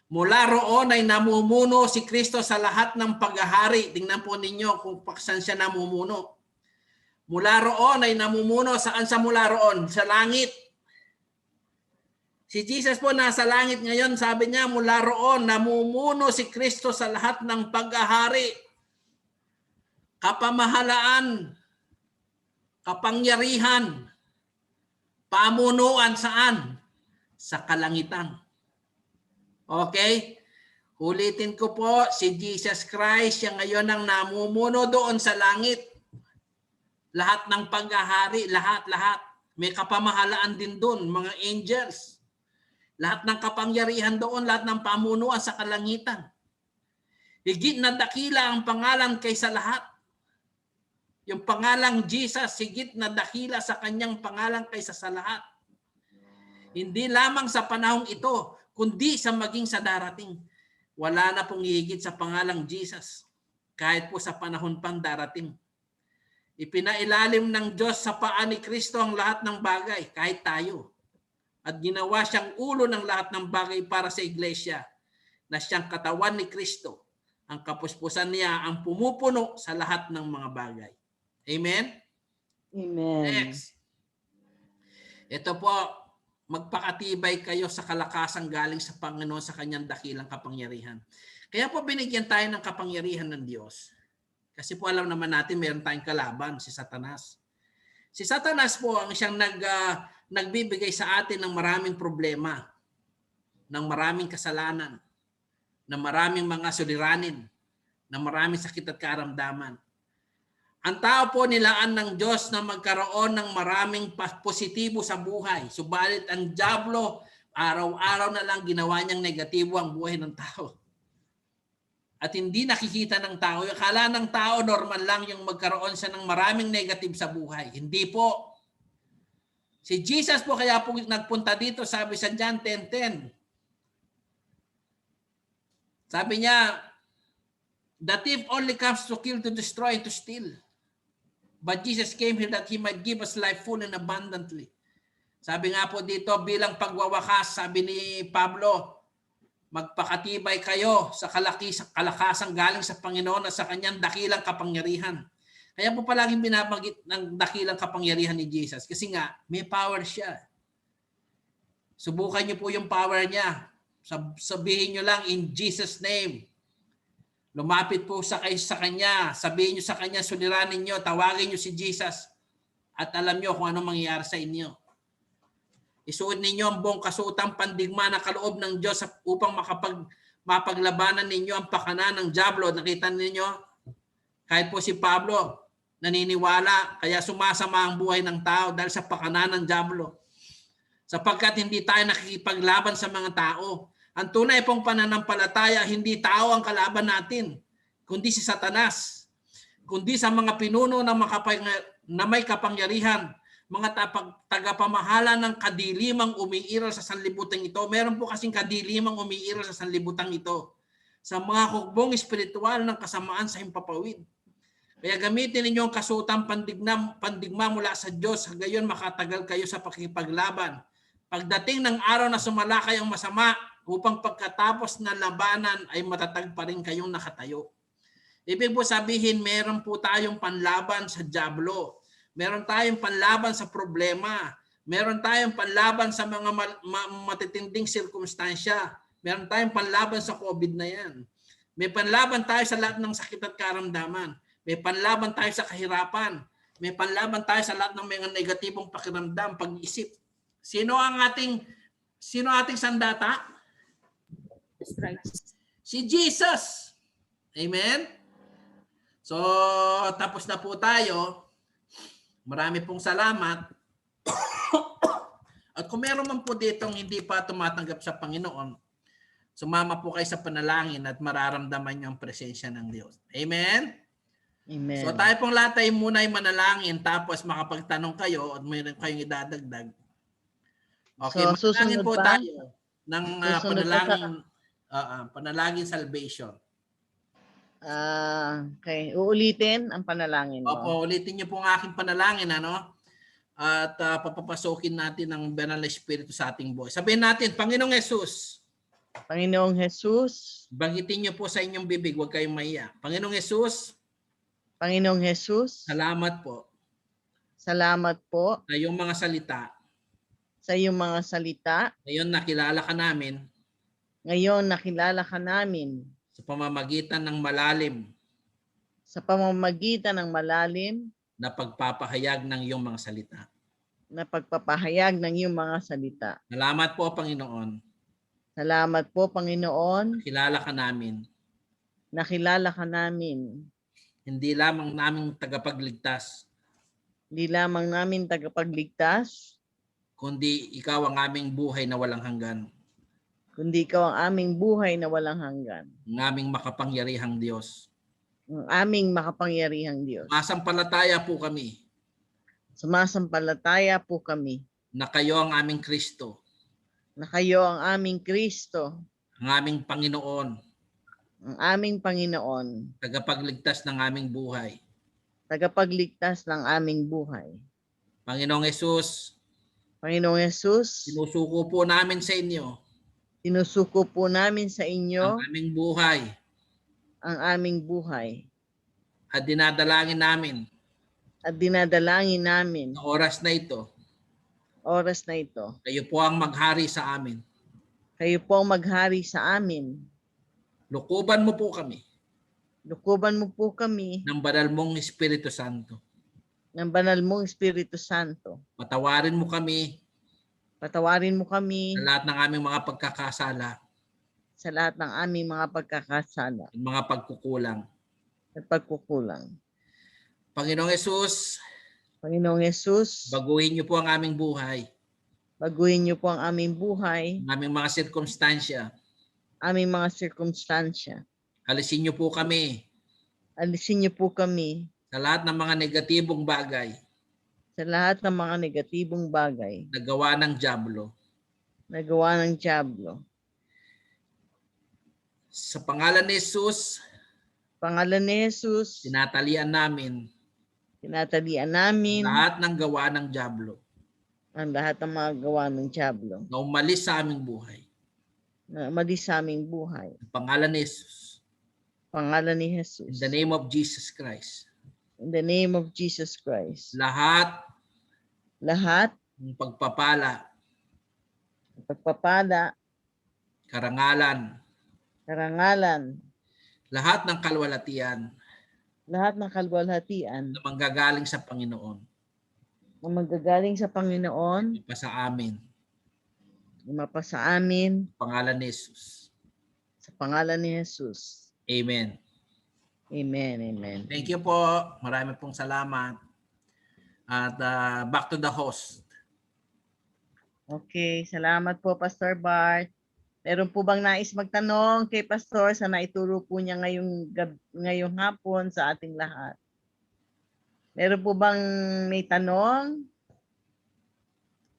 Mula roon ay namumuno si Kristo sa lahat ng paghahari. Tingnan po ninyo kung saan siya namumuno. Mula roon ay namumuno. Saan sa mula roon? Sa langit. Si Jesus po nasa langit ngayon. Sabi niya mula roon namumuno si Kristo sa lahat ng paghahari. Kapamahalaan. Kapangyarihan. Pamunuan saan? Sa kalangitan. Okay? Ulitin ko po, si Jesus Christ, siya ngayon ang namumuno doon sa langit. Lahat ng paghahari, lahat. May kapamahalaan din doon, mga angels. Lahat ng kapangyarihan doon, lahat ng pamunuan sa kalangitan. Higit na dakila ang pangalan kaysa lahat. Yung pangalang Jesus, higit na dakila sa kanyang pangalan kaysa sa lahat. Hindi lamang sa panahong ito, kundi sa maging sa darating. Wala na pong higit sa pangalang Jesus. Kahit po sa panahon pang darating. Ipinailalim ng Diyos sa paa ni Kristo ang lahat ng bagay, kahit tayo. At ginawa siyang ulo ng lahat ng bagay para sa iglesia, na siyang katawan ni Kristo. Ang kapuspusan niya ang pumupuno sa lahat ng mga bagay. Amen? Amen. Next. Ito po, magpakatibay kayo sa kalakasang galing sa Panginoon sa kanyang dakilang kapangyarihan. Kaya po binigyan tayo ng kapangyarihan ng Diyos. Kasi po alam naman natin meron tayong kalaban, si Satanas. Si Satanas po ang siyang nagbibigay sa atin ng maraming problema, ng maraming kasalanan, ng maraming mga suliranin, ng maraming sakit at karamdaman. Ang tao po nilaan ng Diyos na magkaroon ng maraming positibo sa buhay. Subalit ang dyablo, araw-araw na lang ginawa niyang negatibo ang buhay ng tao. At hindi nakikita ng tao. Akala ng tao normal lang yung magkaroon siya ng maraming negative sa buhay. Hindi po. Si Jesus po kaya po nagpunta dito, sabi sa John 10:10. Sabi niya, the thief only comes to kill, to destroy, to steal. But Jesus came here that He might give us life full and abundantly. Sabi nga po dito, bilang pagwawakas, sabi ni Pablo, magpakatibay kayo sa kalakasang galing sa Panginoon at sa kanyang dakilang kapangyarihan. Kaya po palaging binabanggit ng dakilang kapangyarihan ni Jesus kasi nga may power siya. Subukan niyo po yung power niya. Sabihin niyo lang in Jesus name. Lumapit po sa kanya. Sabihin niyo sa kanya, suliranin niyo, tawagin niyo si Jesus at alam niyo kung anong mangyayari sa inyo. Isuot ninyo ang buong kasuotang pandigma na kaloob ng Diyos upang mapaglabanan ninyo ang pakana ng dyablo. Nakita ninyo, kahit po si Pablo, naniniwala, kaya sumasama ang buhay ng tao dahil sa pakana ng dyablo. Sapagkat hindi tayo nakikipaglaban sa mga tao. Ang tunay pong pananampalataya, hindi tao ang kalaban natin, kundi si Satanas. Kundi sa mga pinuno na may kapangyarihan, mga tagapamahala ng kadilimang umiiral sa sanlibutan ito. Meron po kasing kadilimang umiiral sa sanlibutan ito. Sa mga hukbong espiritual ng kasamaan sa himpapawid. Kaya gamitin ninyo ang kasuotang pandigma mula sa Diyos. Gayon makatagal kayo sa pakikipaglaban. Pagdating ng araw na sumalakay ang masama, upang pagkatapos na labanan ay matatag pa rin kayong nakatayo. Ibig po sabihin, meron po tayong panlaban sa dyablo. Meron tayong panlaban sa problema. Meron tayong panlaban sa mga matitinding sirkumstansya. Meron tayong panlaban sa COVID na yan. May panlaban tayo sa lahat ng sakit at karamdaman. May panlaban tayo sa kahirapan. May panlaban tayo sa lahat ng mga negatibong pakiramdam, pag-iisip. Sino ating sandata? Si Jesus. Amen? So, tapos na po tayo. Marami pong salamat. At kung meron man po ditong hindi pa tumatanggap sa Panginoon, sumama po kayo sa panalangin at mararamdaman niyo ang presensya ng Diyos. Amen? Amen. So tayo pong lahat ay muna ay manalangin tapos makapagtanong kayo at mayroon kayong idadagdag. Okay, So, manalangin susunod po pa? tayo ng Susunod panalangin salvation. Okay, uulitin ang panalangin mo. Opo, ulitin niyo po ang aking panalangin, ano? At papapasokin natin ang Banal na Espiritu sa ating buhay. Sabihin natin, Panginoong Jesus, Panginoong Jesus, banggitin niyo po sa inyong bibig, huwag kayong mahiya. Panginoong Jesus, Panginoong Jesus, salamat po salamat po sa iyong mga salita. sa iyong mga salita. Ngayon nakilala ka namin Ngayon nakilala ka namin sa pamamagitan ng malalim sa pamamagitan ng malalim na pagpapahayag ng iyong mga salita. na pagpapahayag ng iyong mga salita. Salamat po, Panginoon. Salamat po, Panginoon, Kilala ka namin. nakilala ka namin. Hindi lamang naming tagapagligtas, Hindi lamang namin tagapagligtas, kundi ikaw ang aming buhay na walang hanggan. kundi ikaw ang aming buhay na walang hanggan. Ang aming makapangyarihang Diyos. Ang aming makapangyarihang Diyos. Masampalataya po kami Sumasampalataya po kami na kayo ang aming Kristo, na kayo ang aming Kristo, ang aming Panginoon, ang aming Panginoon, tagapagligtas ng aming buhay. tagapagligtas ng aming buhay. Panginoong Jesus, Panginoong Jesus, sinusuko po namin sa inyo sinusuko po namin sa ang inyo aming buhay ang aming buhay at dinadalangin namin at dinadalangin namin sa oras na ito. oras na ito. Kayo po ang maghari sa amin. Kayo po ang maghari sa amin. Lukuban mo po kami Lukuban mo po kami ng banal mong Espiritu Santo. ng banal mong Espiritu Santo. Patawarin mo kami Patawarin mo kami sa lahat ng aming mga pagkakasala sa lahat ng aming mga pagkakasala at mga pagkukulang. at pagkukulang. Panginoong Jesus, Panginoong Jesus, baguhin niyo po ang aming buhay, baguhin niyo po ang aming buhay, ang aming mga sirkumstansya. aming mga sirkumstansya. Alisin niyo po kami Alisin niyo po kami sa lahat ng mga negatibong bagay sa lahat ng mga negatibong bagay na gawa ng dyablo. na gawa ng dyablo. Sa pangalan ni Jesus, Pangalan ni Jesus, tinatalian namin tinatalian namin lahat ng gawa ng dyablo ang lahat ng mga gawa ng dyablo na umalis sa aming buhay. na umalis sa aming buhay. Sa pangalan ni Jesus, Pangalan ni in Jesus. the name of Jesus Christ, In the name of Jesus Christ. lahat Lahat ng pagpapala, ng pagpapala, karangalan, karangalan, lahat ng kalwalatian lahat ng kalwalhatian na manggagaling sa Panginoon, na manggagaling sa Panginoon, pa sa amin, mapa sa amin, sa pangalan ni Jesus. sa pangalan ni Jesus. Amen. Amen, amen. Thank you po. Marami pong salamat. At back to the host. Okay, salamat po Pastor Bart. Meron po bang nais magtanong kay Pastor sa naituro po niya ngayong hapon sa ating lahat? Meron po bang may tanong?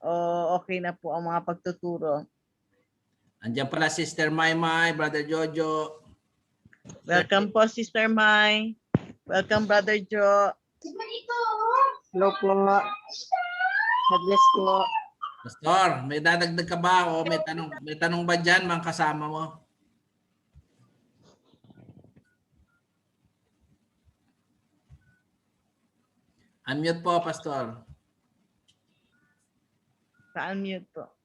O okay na po ang mga pagtuturo? Andiyan pala Sister Maymay, Brother Jojo. Welcome po Sister Mai. Welcome Brother Jo. Hello po. God bless po. Pastor, may dadagdag ka ba o may tanong ba diyan mga kasama mo? Unmute po, Pastor. Sa-unmute po.